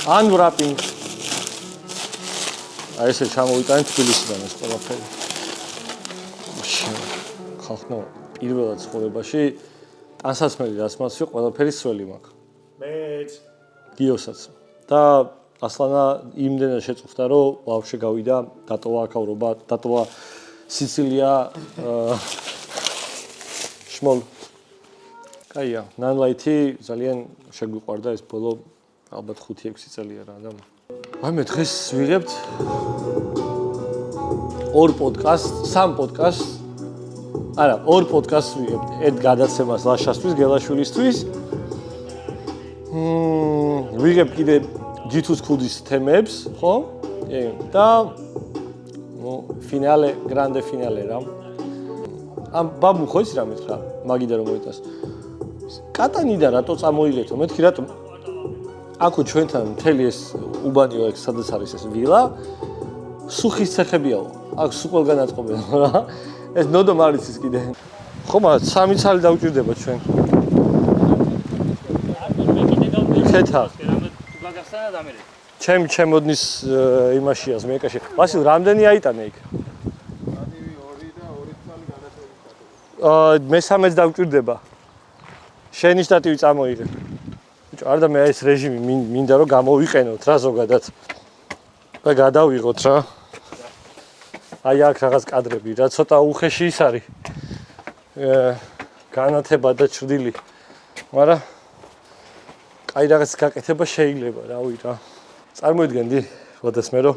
unwrapping. აი ესე ჩამოვიტანე თბილისიდან ეს ყველაფერი. ხალხო, პირველად ცხოვრებაში ტანსაცმელი რაც მასვე ყველაფერი სველი მაქვს. მეც გიოსაც. და ასლანა იმდენად შეწუხდა, რომ ბავშვი გავიდა, დატოვა აქაურობა, დატოვა სიცილია შმოლ. კაია, ნანლაითი ძალიან შეგვიყვარდა ეს ბოლო ალბათ 5-6 წელია რა და აი მე დღეს ვიღებთ 2 პოდკასტს, 3 პოდკასტს. არა, 2 პოდკასტს ვიღებთ. ერთ გადაცემას ლაშასთვის, გელაშვილისთვის. ვიღებთ კიდე G2-ს ქუდის თემებს, ხო? და ფინალე, გრანდე ფინალე რა. ამ ბაბუ ხო იცი რა მითხრა? მაგიდა რომ მოიტანს. კატანიდან რატო წამოიღეთო? მეთქი რატო აქო ჩვენთან მთელი ეს უბანიო ეგ სადაც არის ეს ვილა სუხის ცეხებიაო აქ სულ ყველგან აწყობენ რა ეს ნოდო მარიცის კიდე ხო მაგრამ 3 ცალი დაუჭირდება ჩვენ ხეთა ჩემოდნის იმაშია ზმეკაში ვასილ რამდენი აიტანე იქ მე-13 დაუჭირდება შენი შტატივი წამოიღე არ და მე ეს რეჟიმი მინდა რომ გამოვიყენოთ რა ზოგადად და გადავიღოთ რა აი აქ რაღაც კადრები რა ცოტა უხეში ის არის განათება და ჭრდილი მაგრამ კაი რაღაც გაკეთება შეიძლება რავი რა წარმოიდგენდი როდესაც მე რომ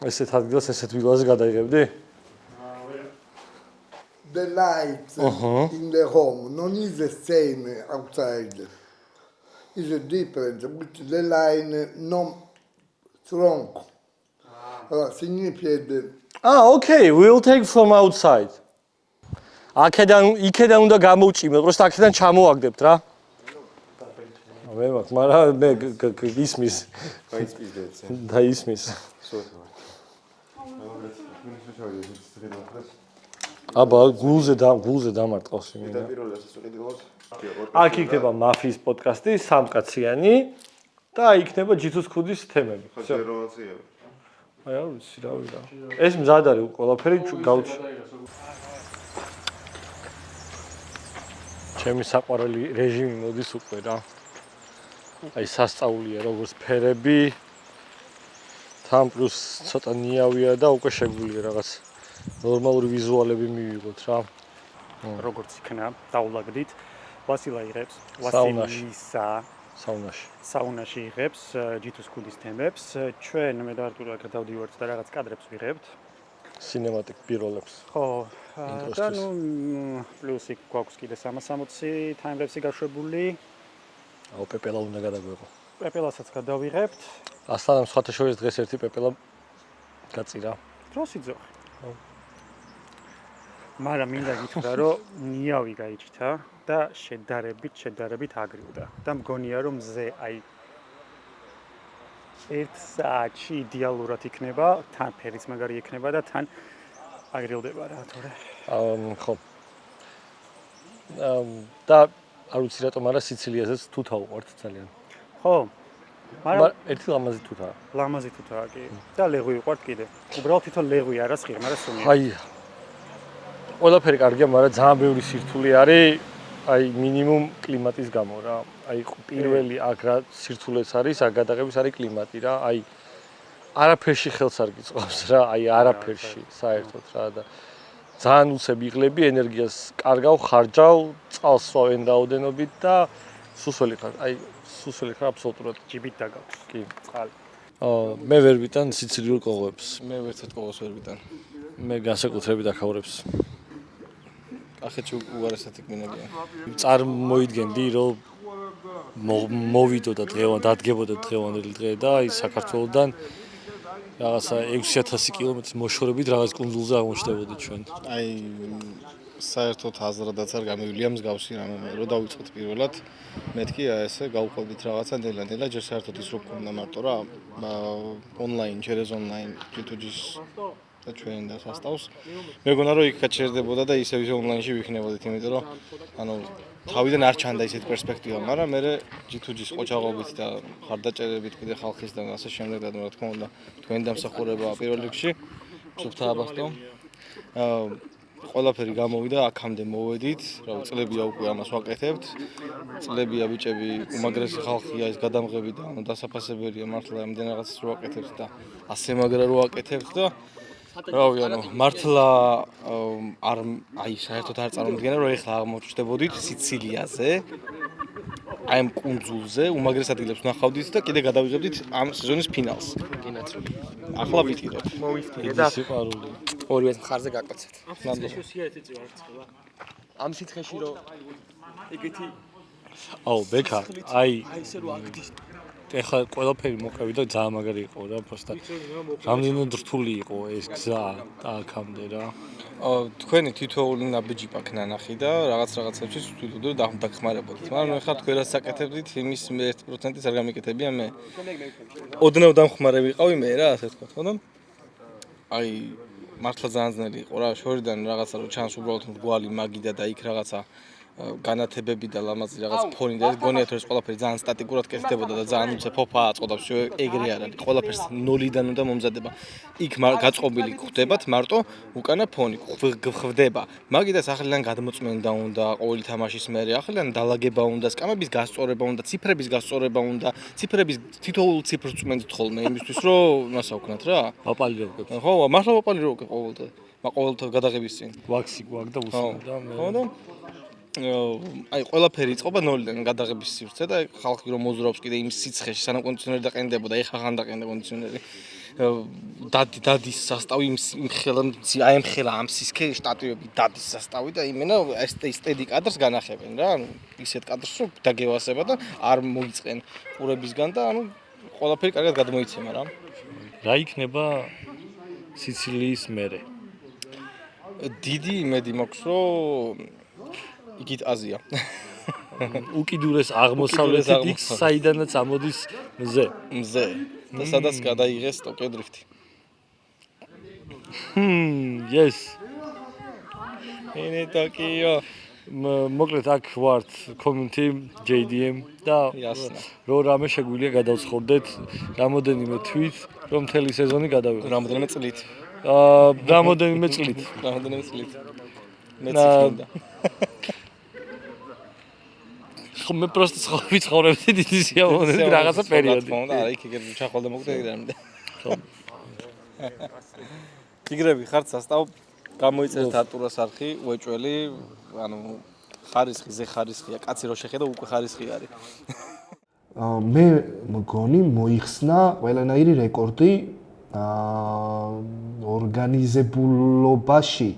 ესეთ ადგილას ესეთ ვილაზე გადაიღებდი The lights in the home non is the same outside. Is a difference, but the line non strong. Significa. Okay, we'll take from outside. იქედან უნდა გამოვჭიმოთ, просто აქედან ჩამოვაგდებთ რა. მე მაქვს, მაგრამ მე ისმის. და ისმის. აბა გულზე დამარტყავს იმენა. აქ იქნება მაფიის პოდკასტი, სამკაციანი და იქნება G2-ს ქუდის თემები. ხო, რელაცია. აი არ ვიცი რა ვიდა. ეს მზად არის ყველაფერი გავჩი. ჩემი საყვარელი რეჟიმი მოდის უკვე რა. აი სასწაულია როგორც ფერები თან პლუს ცოტა ნიავია და უკვე შეგვიძლია რაღაც ნორმალური ვიზუალები მივიღოთ რა. როგორც იქნა დაულაგდით ვასილა იღებს საუნაში იღებს G2-ს ქუდის თემებს ჩვენ მე და არტურ აქ დავდივართ და რაღაც კადრებს ვიღებთ სინემატიკ პიროლებს ხო და ნუ პლუს იქ გვაქვს კიდე 360 ტაიმლეპსი გაშვებული აუ პეპელა უნდა გადაგვეღო პეპელასაც გადავიღებთ ასლანამ სხვათა შორის დღეს ერთი პეპელა გაწირა დროს იძახი მაგრამ მინდა გითხრა რომ ნიავი გაიჭრა და შედარებით აგრილდა და მგონია რომ მზე აი 1 საათში იდეალურად იქნება თან ფერიც მაგარი იქნება და თან აგრილდება რა თორე ხო და არ ვიცი რატომ არა სიცილიაზეც თუთა უყვართ ძალიან ხო მაგრამ ერთი ლამაზი თუთაა ლამაზი თუთაა კი და ლეღვი უყვართ კიდე უბრალოდ თვითონ ლეღვი არა სხირი მაგრამ სუნია აი ყველაფერი კარგია, მაგრამ ძალიან ბევრი სირთულე არის, აი მინიმუმ კლიმატის გამო რა. აი პირველი აქ რა სირთულეც არის, აქ გადაღების არის კლიმატი რა. აი არაფერში ხელს არ გიწყობს რა, აი არაფერში საერთოდ რა და ძალიან უცებ იღლები ენერგიას კარგავ, ხარჯავ, წყალს სვავენ რაოდენობით და სუსველი ხარ. აი სუსველი ხარ აბსოლუტურად ჯიბით დაგავს. კი, წყალი. მე ვერ ვიტან სიცილიურ კოღოებს. მე ვერცად კოღოს ვერ ვიტან. მე განსაკუთრებით აქაურებს. კახეთში უარესად იქნებიან. წარმოიდგენდი რომ მოვიდოდა დადგებოდა დღევანდელი დღე და ის საქართველოსდან რაღაცა 6000 კილომეტრის მოშორებით რაღაც კუნძულზე აღმოჩნდებოდი ჩვენ. აი საერთოდ აზრადაც არ გამივილია მსგავსი რამე რო დავიწყოთ პირველად მეთქი ესე გავუყვებით რაღაცა ნელა ჯერ საერთოდ ის რო გქონდა მარტო რა ონლაინ ჩერეს ონლაინ G2G-ს და ჩვენ და სასტავს მეგონა რომ იქ გაჩერდებოდა და ისევ ონლაინში ვიქნებოდით იმიტომ რომ ანუ თავიდან არ ჩანდა ისეთ პერსპექტივა მაგრამ მე G2G-ს ყოჩაღობით და ხარდაჭერებით კიდე ხალხისგან ასე შემდეგ და რა თქმა უნდა თქვენ დამსახურება პირველ რიგში სუფთა აბახტო ყველაფერი გამოვიდა აქამდე მოვედით რა წლებია უკვე ამას ვაკეთებთ წლებია ბიჭები უმაგრესი ხალხია ეს გადამღები და ანუ დასაფასებელია მართლა ამდენ რაღაცას რო ვაკეთებთ და ასე მაგრა რო ვაკეთებთ და რავი ანუ მართლა არ აი საერთოდ არ წარმოვიდგენია რომ ეხლა აღმოჩნდებოდით სიცილიაზე აი ამ კუნძულზე უმაგრეს ადგილებს ვნახავდით და კიდე გადავიღებდით ამ სეზონის ფინალს გინაცვლი ახლა ვიტირებ მოვიფტირე და ორივეს მხარზე გაკვეცეთ ამ სითხეში რომ ეგეთი აუ ბექა აი ეხლა ყველაფერი მოყევი და ძალიან მაგარი იყო რა просто რამდენად რთული იყო ეს გზა აქამდე რა თქვენი თითოეული ნაბიჯი პაკ ნანახი და რაღაცებში ვთვლიდო და დახმარებოდით მაგრამ ეხლა თქვენ რაც აკეთებდით იმის 1%-იც არ გამიკეთებია მე ოდნავ დამხმარე ვიყავი მე რა ასე ვთქვათ ხო და აი მართლა ძალიან ძნელი იყო რა შორიდან რაღაცა რო ჩანს უბრალოდ მრგვალი მაგიდა და იქ რაღაცა განათებები და ლამაზი რაღაც ფონი და გონიათ რომ ეს ყველაფერი ძალიან სტატიკურად კეთდებოდა და ძალიან უცებ ფოფა აწყობდა всё ეგრე არ არის ყველაფერს ნოლიდან უნდა მომზადება იქ გაწყობილი ხდებათ მარტო უკანა ფონი ხდება მაგიდას ახლიდან გადმოწმენდა უნდა ყოველი თამაშის მერე ახლიდან დალაგება უნდა სკამების გასწორება უნდა ციფრების გასწორება უნდა ციფრების თითოეულ ციფრს წმენდით ხოლმე იმისთვის რომ მასა ვქნათ რა ვაპალირებთ ხო მართლა ვაპალირებთ ყოველდღე ყოველთვის გადაღების წინ ვაქსი გვაქვს და უსმენდა ხო და აი ყველაფერი იწყობა ნოლიდან გადაღების სივრცე და ხალხი რომ მოძრაობს კიდე იმ სიცხეში სანამ კონდიციონერი დაყენდებოდა ეხლა ხან დაყენდა კონდიციონერი დადის სასტავი იმ ხელა აი ამ ხელა ამ სისქე შტატივები დადის სასტავი და იმენა ეს სტედი კადრს განახებენ რა ანუ ისეთ კადრს რომ დაგევასება და არ მოიწყენ ყურებისგან და ანუ ყველაფერი კარგად გადმოიცემა რა რა იქნება სიცილიის მერე დიდი იმედი მაქვს რომ იგით აზია. უკიდურეს აღმოსავლეთით იქ საიდანაც ამოდის მზე. და სადაც გადაიღეს ტოკიო დრიფტი. yes. ინე ტოკიო. მოკლედ აქ ვართ community JDM და რო რამე შეგვიძლია გადავცხოვრდეთ რამოდენიმე თვით რომ მთელი სეზონი გადავიღოთ. რამოდენიმე წლით. რამოდენიმე წლით. მეციხინდა. მე просто ვიცხოვრებდი დიდი სიამოვნებით რაღაცა პერიოდი. არა, იქ ეგრე ჩახვალდა მოკვდა ეგრე არ მინდა. ტიგრები ხართ სასტავ გამოიწერეთ არტურას არხი, უეჭველი, ანუ ხარისხი, ზე ხარისხია, კაცი რო შეხედა უკვე ხარისხი არის. მე მგონი მოიხსნა ყველანაირი რეკორდი ორგანიზებულობაში.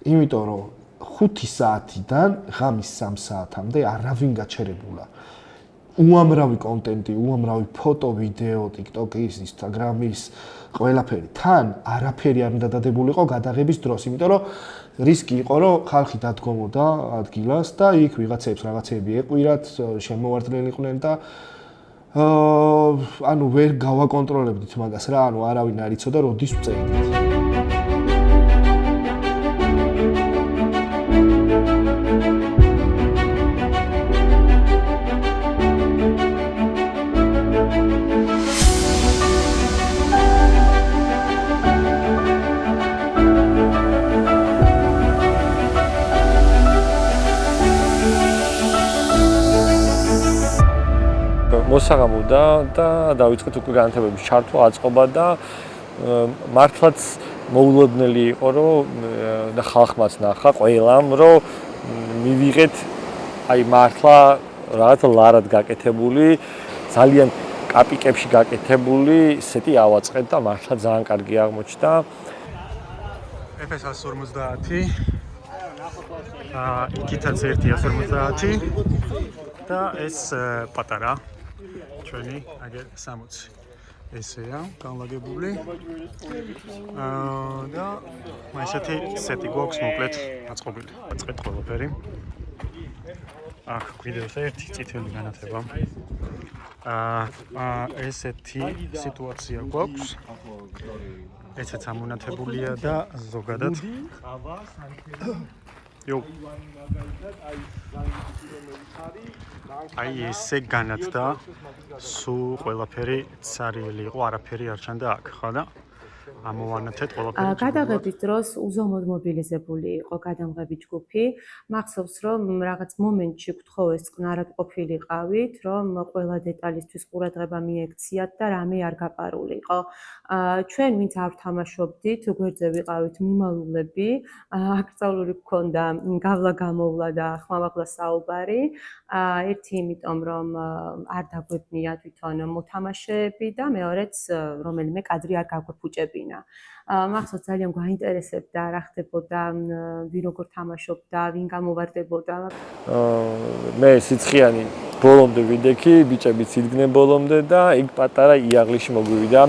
იმიტომ რომ 5 საათიდან ღამის 3 საათამდე არავინ გაჩერებულა. უამრავი კონტენტი, უამრავი ფოტო, ვიდეო, TikTok-ის, Instagram-ის, ყველაფერი. თან არაფერი არ უნდა დადებულიყო გადაღების დროს, იმიტომ რომ რისკი იყო, რომ ხალხი დადგომოდა ადგილას და იქ ვიღაცებს რაღაცები ეყვირათ, შემოვარდნილიყვნენ და ანუ ვერ გავაკონტროლებდით მაგას რა, ანუ არავინ არ იცოდა როდის ვწერდით. მოსაღამოდა და დავიწყეთ უკვე განათებების ჩართვა, აწყობა და მართლაც მოულოდნელი იყო, რომ და ხალხმაც ნახა ყველამ, რომ მივიღეთ აი მართლა რაღაცა ლარად გაკეთებული, ძალიან კაპიკებში გაკეთებული სეტი ავაწყეთ და მართლა ძალიან კარგი აღმოჩნდა. FS 150 იქითაც 150 და ეს პატარა ჩვენი აგერ 60. ესეა განლაგებული. და ესეთი სეტი გვაქვს მოკლედ აწყობილი. აწყეთ ყველაფერი. აქ გვიდევს ერთი წითელი განათება. ესეთი სიტუაცია გვაქვს. ესეც ამონათებულია და ზოგადად აი ესე განათდა სულ ყველაფერი ცარიელი იყო, არაფერი არ ჩანდა აქ, ხო და ამოვანათეთ ყველაფერი. გადაღების დროს უზომოდ მობილიზებული იყო გადამღები ჯგუფი. მახსოვს, რომ რაღაც მომენტში გთხოვეს წყნარად ყოფილიყავით, რომ ყველა დეტალისთვის ყურადღება მიექციათ და რამე არ გაპარულიყო. ჩვენ ვინც არ ვთამაშობდით, გვერდზე ვიყავით მიმალულები, აკრძალული გქონდა გავლა გამოვლა და ხმამაღლა საუბარი. ერთი იმიტომ, რომ არ დაგვებნია თვითონ მოთამაშეები და მეორეც რომელიმე კადრი არ გაგვეფუჭებინა. მახსოვს ძალიან გვაინტერესებდა რა ხდებოდა, ვინ როგორ თამაშობდა, ვინ გამოვარდებოდა. მე სიცხიანი ბოლომდე ვიდექი, ბიჭებიც იდგნენ ბოლომდე და იქ პატარა იაღლიში მოგვივიდა.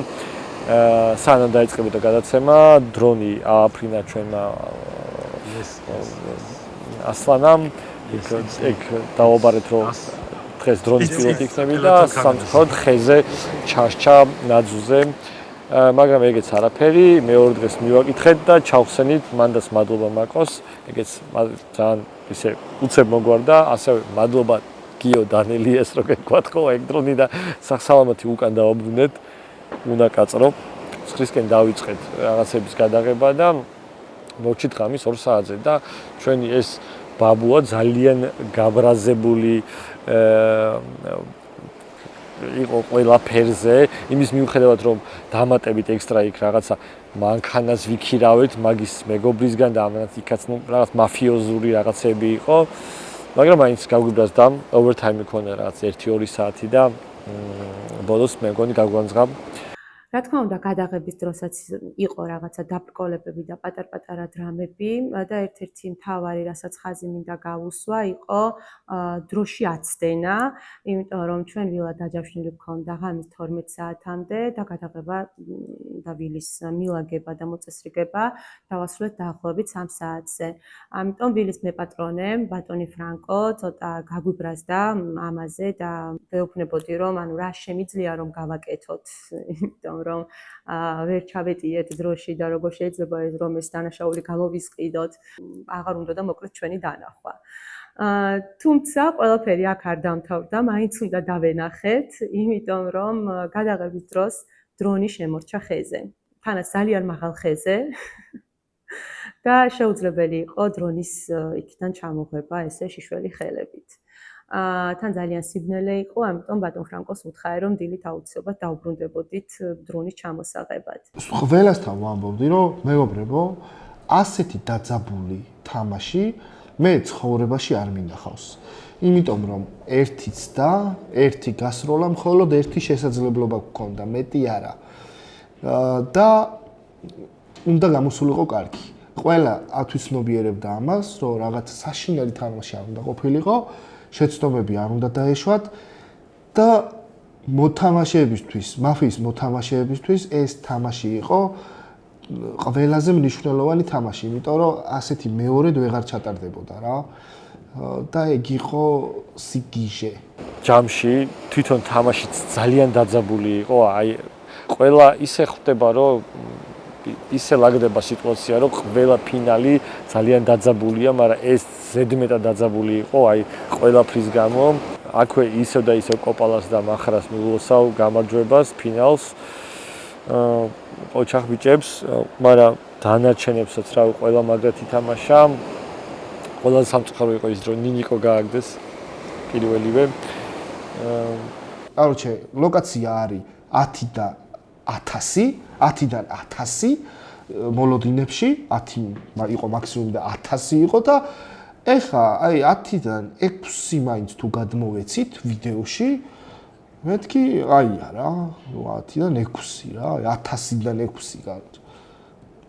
სანამ დაიწყებოდა გადაცემა, დრონი ააფრინა ჩვენმა ასლანამ. იქ დავაბარეთ, რომ დღეს დრონის პილოტი იქნები და სამწუხაროდ ხეზე ჩასჭა ნაძვზე. მაგრამ ეგეც არაფერი, მეორე დღეს მივაკითხეთ და ჩავხსენით, მანდაც მადლობა მაკოს, ეგეც ძალიან ისე უცებ მოგვარდა, ასევე მადლობა გიო დანელიას, როგორ გქოთ ხო, ეგ დრონი და სახსალამათი უკან დავაბრუნეთ, უნდა კაწრო, ცხრისკენ დავიწყეთ რაღაცების გადაღება და მოვჭით ღამის 2 საათზე და ჩვენი ეს ბაბუა ძალიან გაბრაზებული იყო ყველაფერზე, იმის მიუხედავად რომ დამატებით ექსტრა იქ რაღაცა მანქანას ვიქირავეთ მაგის მეგობრისგან და ამანაც იქაც რაღაც მაფიოზური რაღაცები იყო, მაგრამ მაინც გაგვიბრაზდა, ოვერტაიმი ქონა რაღაც 1-2 საათი და ბოლოს მე მგონი გაგვანძღა. რა თქმა უნდა, გადაღების დროსაც იყო რაღაცა დაბრკოლებები და პატარ-პატარა დრამები და ერთ-ერთი მთავარი, რასაც ხაზი მინდა გავუსვა, იყო დროში აცდენა, იმიტომ რომ ჩვენ ვილა დაჯავშნილი გქონდა ღამის 12 საათამდე და გადაღება და ვილის მილაგება და მოწესრიგება დავასრულეთ დაახლოებით 3 საათზე. ამიტომ ვილის მეპატრონე, ბატონი ფრანკო, ცოტა გაგვიბრაზდა ამაზე და ვეუბნებოდი, რომ ანუ რა შემიძლია რომ გავაკეთოთ, იმიტომ რომ ვერ ჩავეტიეთ დროში და როგორ შეიძლება ეს რომ ეს დანაშაული გამოვისყიდოთ, აღარ უნდა და მოკლედ ჩვენი დანახვა. თუმცა ყველაფერი აქ არ დამთავრდა, მაინც უნდა დავენახეთ, იმიტომ რომ გადაღების დროს დრონი შემორჩა ხეზე. თანაც ძალიან მაღალ ხეზე და შეუძლებელი იყო დრონის იქიდან ჩამოღება ესე შიშველი ხელებით. თან ძალიან სიბნელე იყო, ამიტომ ბატონ ფრანკოს ვუთხარი, რომ დილით აუცილებლად დავბრუნდებოდით დრონის ჩამოსაღებად. ყველასთან ვამბობდი, რომ მეგობრებო, ასეთი დაძაბული თამაში მე ცხოვრებაში არ მინახავს. იმიტომ რომ ერთი ცდა, ერთი გასროლა, მხოლოდ ერთი შესაძლებლობა გქონდა, მეტი არა. და უნდა გამოსულიყო კარგი. ყველა ათვისნობიერებდა ამას, რომ რაღაც საშინელი თამაში არ უნდა ყოფილიყო. შეცდომები არ უნდა დაეშვათ და მოთამაშეებისთვის, მაფიის მოთამაშეებისთვის ეს თამაში იყო ყველაზე მნიშვნელოვანი თამაში, იმიტომ რომ ასეთი მეორედ ვეღარ ჩატარდებოდა რა. და ეგ იყო სიგიჟე. ჯამში თვითონ თამაში ძალიან დაძაბული იყო, აი ყველა ისე ხვდება, რომ ისე ლაგდება სიტუაცია, რომ ყველა ფინალი ძალიან დაძაბულია, მაგრამ ეს ზედმეტად დაძაბული იყო, აი ყველაფრის გამო. აქვე ისევ და ისევ კოპალას და მახრას მილოსავ გამარჯვებას ფინალს. ოჩახ ბიჭებს, მაგრამ დანარჩენებსაც რა ყველა მაგრად ითამაშა. ყველაზე სამწუხარო იყო ის, რომ ნინიკო გააგდეს პირველივე. კაროჩე, ლოკაცია არის 10 და 1000, 10-დან 1000 მოლოდინებში, 10 იყო მაქსიმუმი და 1000 იყო და ეხა აი 10-დან 6 მაინც თუ გადმოვეცით ვიდეოში, მეთქი აია რა, 10-დან 6 რა, 1000-დან 6 კაროჩე.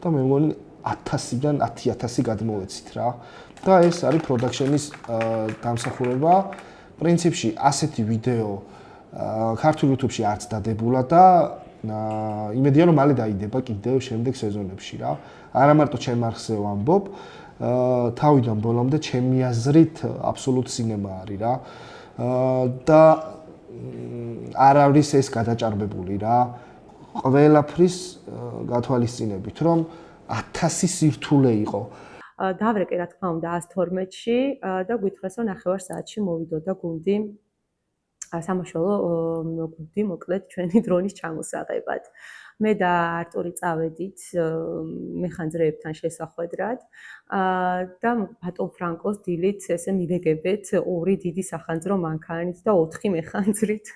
და მე მგონი 1000-დან 10000 გადმოვეცით რა. და ეს არის პროდაქშენის დამსახურება. პრინციპში ასეთი ვიდეო ქართულ YouTube-ში არც დადებულა და იმედია რომ მალე დაიდება კიდევ შემდეგ სეზონებში რა. არა მარტო ჩემ არხზე ვამბობ, თავიდან ბოლომდე ჩემი აზრით აბსოლუტ სინემა არის რა. და არ არის ეს გადაჭარბებული რა. ყველაფრის გათვალისწინებით, რომ 1000 სირთულე იყო. დავრეკე რა თქმა უნდა 112-ში და გვითხრეს რომ 9 საათში მოვიდოდა გუნდი სამაშველო გუნდი მოკლედ ჩვენი დრონის ჩამოსაღებად. მე და არტური წავედით მეხანძრეებთან შესახვედრად და ბატონ ფრანკოს დილით ესე მივეგებეთ 2 დიდი სახანძრო მანქანით და 4 მეხანძრით.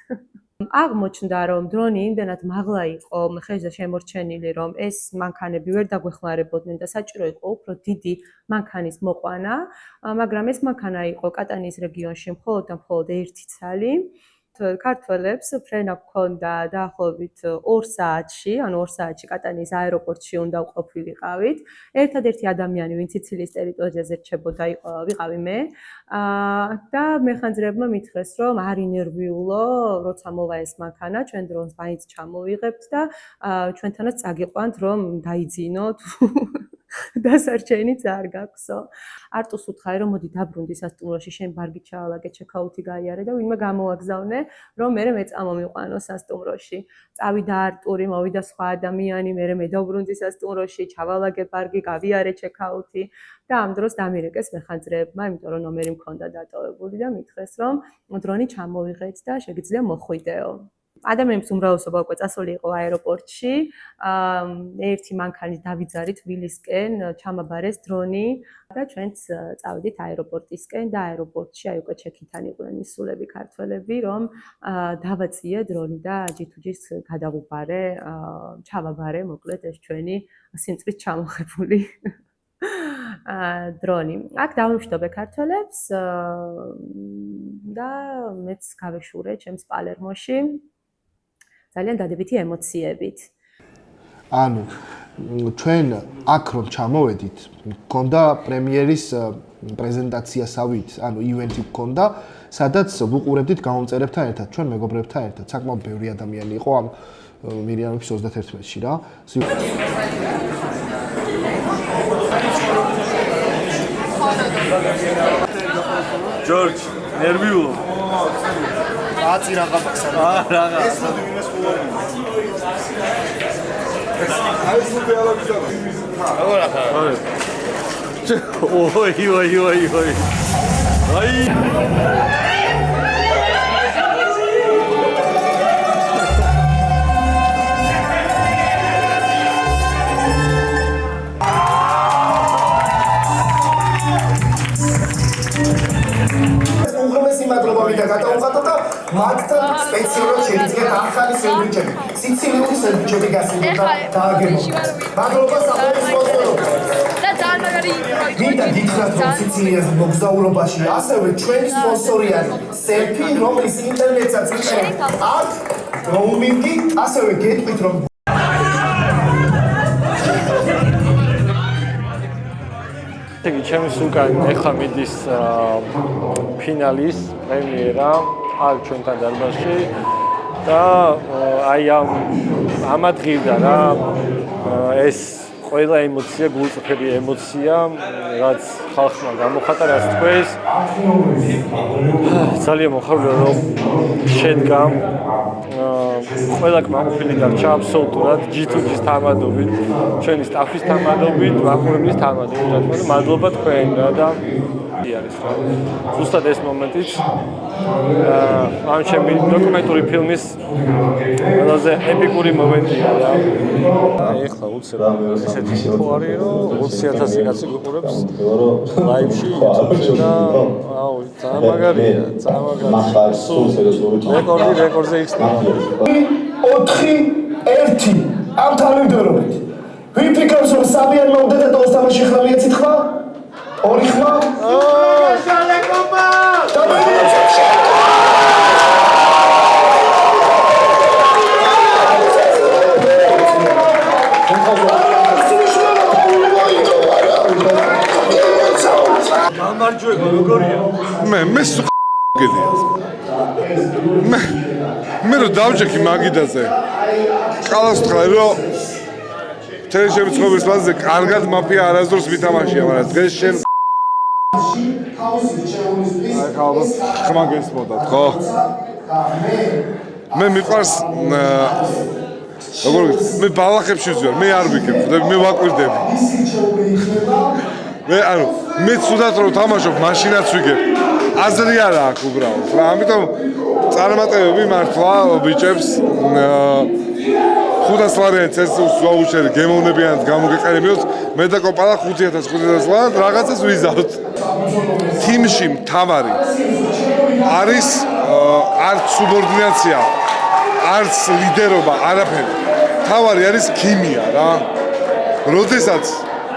აღმოჩნდა რომ დრონი იმდენად მაღლა იყო ხელზე შემორჩენილი რომ ეს მანქანები ვერ დაგვეხმარებოდნენ და საჭირო იყო უფრო დიდი მანქანის მოყვანა, მაგრამ ეს მანქანა იყო კატანიის რეგიონში მხოლოდ და მხოლოდ 1 ცალი. ქართველებს ფრენა გქონდა დაახლოებით 2 საათში, ანუ 2 საათში კატანიის აეროპორტში უნდა ყოფილიყავით. ერთადერთი ადამიანი, ვინც სიცილიის ტერიტორიაზე რჩებოდა, ვიყავი მე. და მეხანძრეებმა მითხრეს, რომ არ ინერვიულო, როცა მოვა ეს მანქანა, ჩვენ დრონს მაინც ჩამოვიღებთ და ჩვენთანაც წაგიყვანთ, რომ დაიძინოთ. დასარჩენიც არ გაქვსო. არტუს უთხარი რომ მოდი დაბრუნდი სასტუმროში, შენ ბარგი ჩაალაგე, ჩეკაუთი გაიარე და ვინმე გამოვაგზავნე, რომ მე წამომიყვანო სასტუმროში. წავიდა არტური, მოვიდა სხვა ადამიანი, მე დავბრუნდი სასტუმროში, ჩავალაგე ბარგი, გავიარე ჩეკაუთი და ამ დროს დამირეკეს მეხანძრეებმა, იმიტომ რომ ნომერი მქონდა დატოვებული და მითხრეს, რომ დრონი ჩამოვიღეთ და შეგიძლია მოხვიდეო. ადამიანების უმრავლესობა უკვე წასული იყო აეროპორტში. ერთი მანქანით დავიძარით ვილისკენ, ჩამაბარეს დრონი და ჩვენც წავედით აეროპორტისკენ და აეროპორტში აი უკვე ჩეკინთან იყვნენ მისულები ქართველები, რომ დავაწიე დრონი და G2G-ს გადავუბარე, ჩავაბარე მოკლედ ეს ჩვენი სიმწვით ჩამოხებული დრონი. აქ დავნიშნობე ქართველებს და მეც გავეშურე ჩემს პალერმოში. ძალიან დადებითი ემოციებით. ანუ ჩვენ აქ რომ ჩამოვედით, მქონდა პრემიერის პრეზენტაციასავით, ანუ ივენთი მქონდა, სადაც ვუყურებდით გამომწერებთან ერთად, ჩვენ მეგობრებთან ერთად. საკმაოდ ბევრი ადამიანი იყო ამ მირიანობის 31-ში რა. ჯორჯ, ნერვიულო. აცი რაღა ბახსა. რაღა. ეს მოდი ვინმეს ხულობი. აი ეს უპეალოგი. როგორ ახლა? ოი. აი. მადლობა მინდა გადავუხატო და მაგთან სპეციალურად შეიძლება ახალი სენდვიჩები, სიცილიური სენდვიჩები გასინდოთ და დააგებოთ. მადლობა საბოლოო სპონსორობა. და ძალიან მაგარი პროექტი. მინდა გითხრათ რომ სიცილიაზე მოგზაურობაში ასევე ჩვენი სპონსორი არის სელფი, რომლის ინტერნეტსაც ვიყენებთ აქ როუმინგი, ასევე გეტყვით რომ იგი ჩემს უკან ეხლა მიდის ფინალის პრემიერა აქ ჩვენთან დარბაზში და აი ამ ადგილდა რა ეს ყველა ემოცია, გულწრფელი ემოცია, რაც ხალხმა გამოხატა, რაც თქვენს ძალიან მოხარულია რომ შედგა ყველა კმაყოფილი დარჩა აბსოლუტურად G2G-ს თამადობით, ჩვენი სტაფის თამადობით, მაყურებლის თამადობით. მადლობა თქვენ რა და არის რა. ზუსტად ეს მომენტიც ამ ჩემი დოკუმენტური ფილმის ყველაზე ეპიკური მომენტია რა. აი ახლა უცებ ესეთი სიტყვა არის რომ 20,000 კაცი გიყურებს ლაივში YouTube-ზე და აუ ძალიან მაგარია, ძალიან მაგარი. რეკორდზე იხსნება. 4-1 ამ თანმიმდევრობით. ვინ ფიქრობს რომ საბიან მომდედა და ოსთამაში ხმა მიეცით ხმა? 2 ხმა? შალეკობა! მე გედია. მე რო დავჭექი მაგიდაზე. ყალას თქვა რომ თელის შემოწყობის ფაზზე კარგად მაფია არასდროს ვითამაშია, მაგრამ დღეს შენ აი ხალხს ხმა გესმოდათ, ხო? მე მიყვარს როგორ მე ბალახებში ვზვარ, მე არ ვიგებ, მე ვაკვირდები. მე ცუდად რომ თამაშობ, მაშინაც ვიგებ. აზრი არა აქვს უბრალოდ. რა, ამიტომ წარმატებები მართლა ბიჭებს 500 ლარიანი წესს ვაუჩერი გემოვნებიანად გამოგეყენებიოთ, მე და კოპალა 5500 ლარად რაღაცას ვიზავთ. თიმში მთავარი არის არც სუბორდინაცია, არც ლიდერობა, არაფერი. მთავარი არის ქიმია რა. როდესაც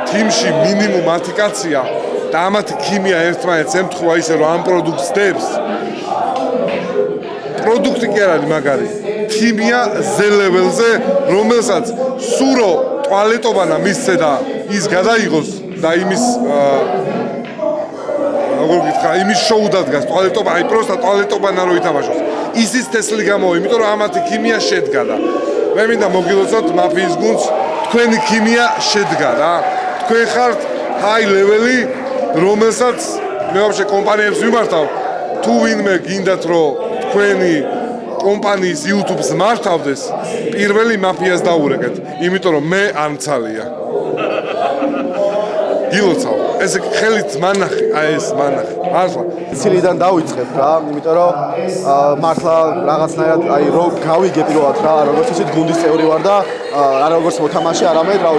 თიმში მინიმუმ 10 კაცია და ამათი ქიმია ერთმანეთს ემთხვევა ისე რომ ამ პროდუქტს დებს. პროდუქტი კი არ არის მაგარი. ქიმია ზე ლეველზე, რომელსაც სურო ტუალეტობანა მისცე და ის გადაიღოს და იმის როგორ გითხრა, იმის შოუ დადგას ტუალეტობა, აი პროსტა ტუალეტობანა რო ითამაშოს. ისიც თესლი გამოვა, იმიტომ რომ ამათი ქიმია შედგა და მე მინდა მოგილოცოთ მაფიის გუნდს, თქვენი ქიმია შედგა რა. თქვენ ხართ ჰაი ლეველი, რომელსაც მე ვაფშე კომპანიებს ვიმართავ, თუ ვინმე გინდათ რომ თქვენი კომპანიის YouTube-ს მართავდეს, პირველი მაფიას დაურეკეთ, იმიტომ რომ მე არ მცალია. გილოცავ, ეს ხელით მანახი, აი ეს მანახი. მართლა. ცილიდან დავიწყებ რა, იმიტომ რომ მართლა რაღაცნაირად აი რო გავიგე პირველად რა, როგორც ისეთ გუნდის წევრი ვარ და არა როგორც მოთამაშე, არამედ რა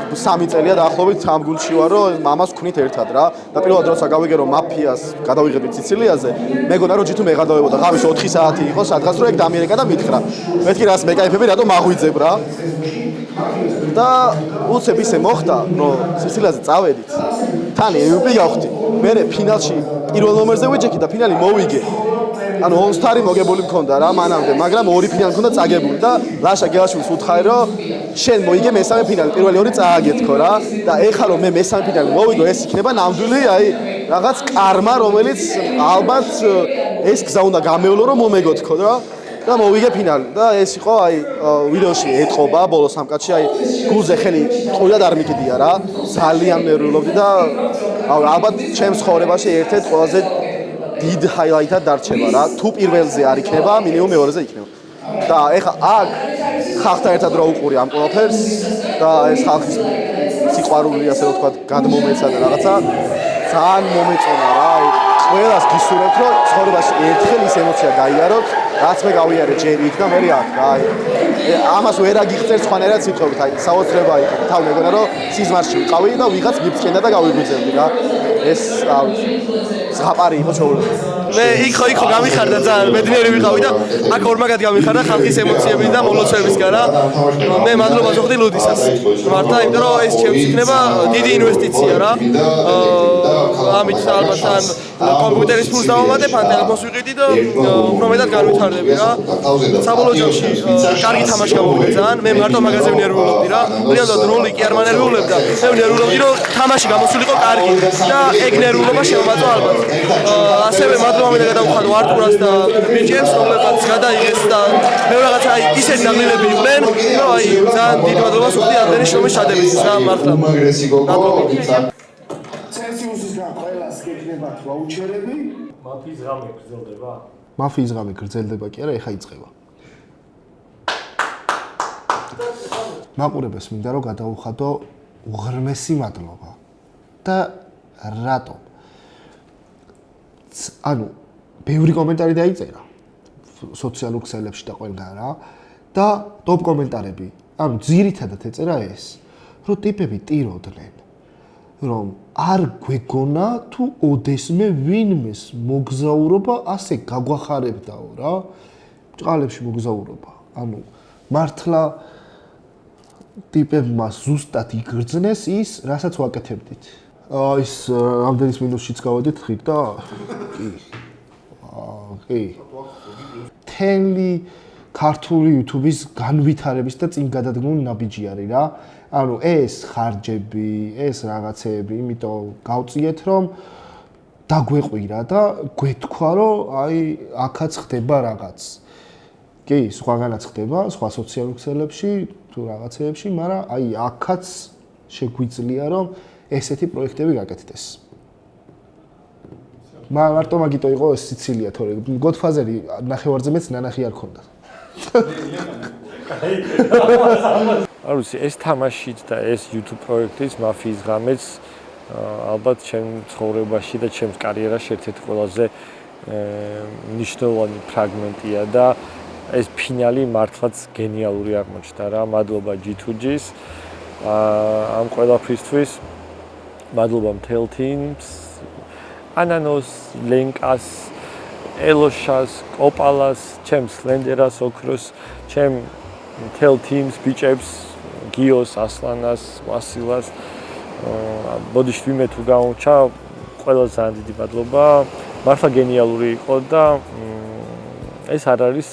3 წელია დაახლოებით ამ გუნდში ვარ, რომ მამას ვქვნით ერთად რა. და პირველად როცა გავიგე რომ მაფიას გადავიღებთ სიცილიაზე, მეგონა რომ ჯითუ მეღადავებოდა. ღამის 4 საათი იყო, სადღაც რო ეგ დამიერეკა და მითხრა. მეთქი რას მეკაიფები, რატომ მაღვიძებ რა. და უცებ ისე მოხდა, რომ სიცილიაზე წავედით. თან MVP გავხდი. მე ფინალში პირველ ნომერზე ვიჯექი და ფინალი მოვიგე. ანუ ონსტარი მოგებული მქონდა რა მანამდე, მაგრამ ორი ფინალი მქონდა წაგებული და ლაშა გელაშვილს უთხარი რომ შენ მოიგე მესამე ფინალი, პირველი ორი წააგეთქო რა და ეხლა რომ მე მესამე ფინალი მოვიგო, ეს იქნება ნამდვილი აი რაღაც კარმა, რომელიც ალბათ ეს გზა უნდა გამევლო რომ მომეგოთქო რა და მოვიგე ფინალი და ეს იყო აი ვიდეოში ეთყობა ბოლოს ამ კაცში აი გულზე ხელი ყოლად არ მიგდია რა, ძალიან ნერვიულობდი და ალბათ ჩემს ცხოვრებაში ერთ-ერთ ყველაზე დიდ ჰაილაიტად დარჩება რა. თუ პირველზე არ იქნება, მინიმუმ მეორეზე იქნება. და ეხლა აქ ხალხთან ერთად რა უყური ამ ყველაფერს და ეს ხალხის სიყვარული ასე რომ ვთქვა, გადმომეცა და რაღაცა ძალიან მომეწონა რა. ყველას გისურვებთ რომ ცხოვრებაში ერთხელ ის ემოცია გაიაროთ, რაც მე გავიარე ჯერ იქ და მე აქ რა. ამას ვერ აგიღწევ სხვანაირად სიტყვებით, აი საოცრება იყო. თავ მეგონა რომ სიზმარში ვიყავი და ვიღაც გიფწკენდა და გავიგვიძებდი რა. ეს ზღაპარი იყო ჩაურებული. მე იქ ხო გამიხარდა ძალიან ბედნიერი ვიყავი და აქ ორმაგად გამიხარდა ხალხის ემოციები და მოლოცვებისგან რა. მე მადლობა ვუხდი ლუდისას. მართლა, იმიტომ რომ ეს ჩემს იქნება დიდი ინვესტიცია რა. ამით ალბათ ან კომპიუტერის ფულს დავამატებ, ან ტელეფონს ვიყიდი და უფრო მეტად განვითარდები რა. საბოლოო ჯამში კარგი თამაში გამოვიდა ძალიან. მე მარტო მაგაზე ვნერვიულობდი რა. რეალურად როლი კი არ მანერვიულებდა. მე ვნერვიულობდი რომ თამაში გამოსულიყო კარგი და ეგ ნერვიულობა შემომაწვა ალბათ. ასევე მადლობა მინდა გადავხადო არტურას და ბიჭებს, რომლებსაც გადაიღეს და მე რაღაცა აი ისეთი დაგლილები იყვნენ, რომ აი ძალიან დიდი მადლობას ვუხდი ამდენი შრომის ჩადებისთვის რა მართლა. ცენზიუსისგან ყველას გექნებათ ვაუჩერები. მაფიის ღამე გრძელდება? მაფიის ღამე გრძელდება კი არა, ეხა იწყება. მაყურებელს მინდა რომ გადაუხადო უღრმესი მადლობა. და რატომ? ანუ ბევრი კომენტარი დაიწერა სოციალურ ქსელებში და ყველგან რა და ტოპ კომენტარები. ანუ ძირითადად ეწერა ეს, რომ ტიპები ტიროდნენ, რომ არ გვეგონა თუ ოდესმე ვინმეს მოგზაურობა ასე გაგვახარებდაო რა. ბრჭყალებში მოგზაურობა. ანუ მართლა ტიპებმა ზუსტად იგრძნეს ის, რასაც ვაკეთებდით. ის ამდენის მინუსშიც გავედით ხით და კი. თელი ქართული YouTube-ის განვითარების და წინ გადადგმული ნაბიჯი არის რა. ანუ ეს ხარჯები, ეს რაღაცეები, იმიტომ გავწიეთ რომ დაგვეყვირა და გვეთქვა, რომ აი აქაც ხდება რაღაც. კი, სხვაგანაც ხდება, სხვა სოციალურ ქსელებში თუ რაღაცეებში, მაგრამ აი აქაც შეგვიძლია, რომ ესეთი პროექტები გაკეთდეს. მარტო მაგიტო იყო ეს სიცილია, თორე Godfather-ი ნახევარზე მეც ნანახი არ ქონდა. არის ეს თამაშიც და ეს YouTube პროექტიც მაფიის ღამეც ალბათ ჩემ ცხოვრებაში და ჩემს კარიერაში ერთ-ერთი ყველაზე მნიშვნელოვანი ფრაგმენტია და ეს ფინალი მართლაც გენიალური აღმოჩნდა რა. მადლობა G2G-ს ამ ყველაფრისთვის. მადლობა მთელ teams, Ananos, Lenkas, Eloshas, Kopalas, ჩემს ლენდერას ოქროს, ჩემ მთელ teams ბიჭებს, გიოს, ასლანას, ვასილას ბოდიში მე თუ გამოვჩა, ყველას ძალიან დიდი მადლობა. მართლა გენიალური იყო და ეს არ არის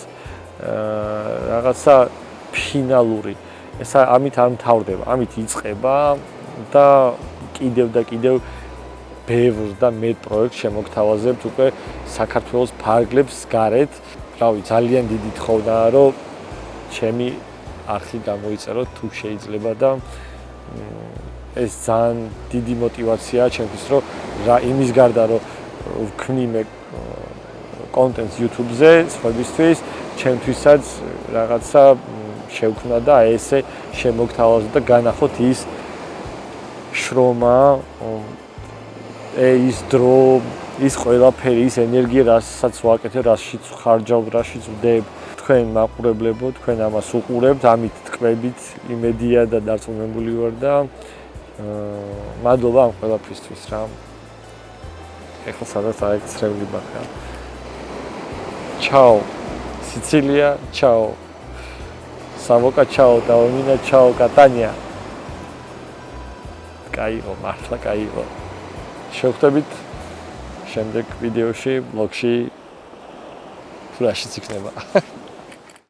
რაღაცა ფინალური. ეს ამით არ მთავრდება, ამით იწყება და კიდევ და კიდევ ბევრ და მეტ პროექტს შემოგთავაზებთ უკვე საქართველოს ფარგლებს გარეთ. რავი, ძალიან დიდი თხოვნაა, რომ ჩემი არხი გამოიწეროთ თუ შეიძლება და ეს ძალიან დიდი мотиваციაა ჩემთვის, რომ რა იმის გარდა რომ ვქმნიმე კონტენტს YouTube-ზე სხვებისთვის, ჩემთვისაც რაღაცა შევქმნა და ესე შემოგთავაზოთ და განახოთ ის შრომა, ის დრო, ის ყველაფერი, ის ენერგია, რასაც ვაკეთებ, რაშიც ხარჯავ, რაშიც ვდებ. თქვენ მაყურებლებო, თქვენ ამას უყურებთ, ამით ტკბებით, იმედია და დარწმუნებული ვარ და მადლობა ამ ყველაფრისთვის რა. ეხლა სადაც აიქცრევი ბახა. Ciao. Sicilia, ciao. Savoca, ciao. Taormina, ciao. Catania. Cairo, მართლა Cairo. შევხვდებით შემდეგ ვიდეოში, ბლოგში. თუ რაშიც იქნება.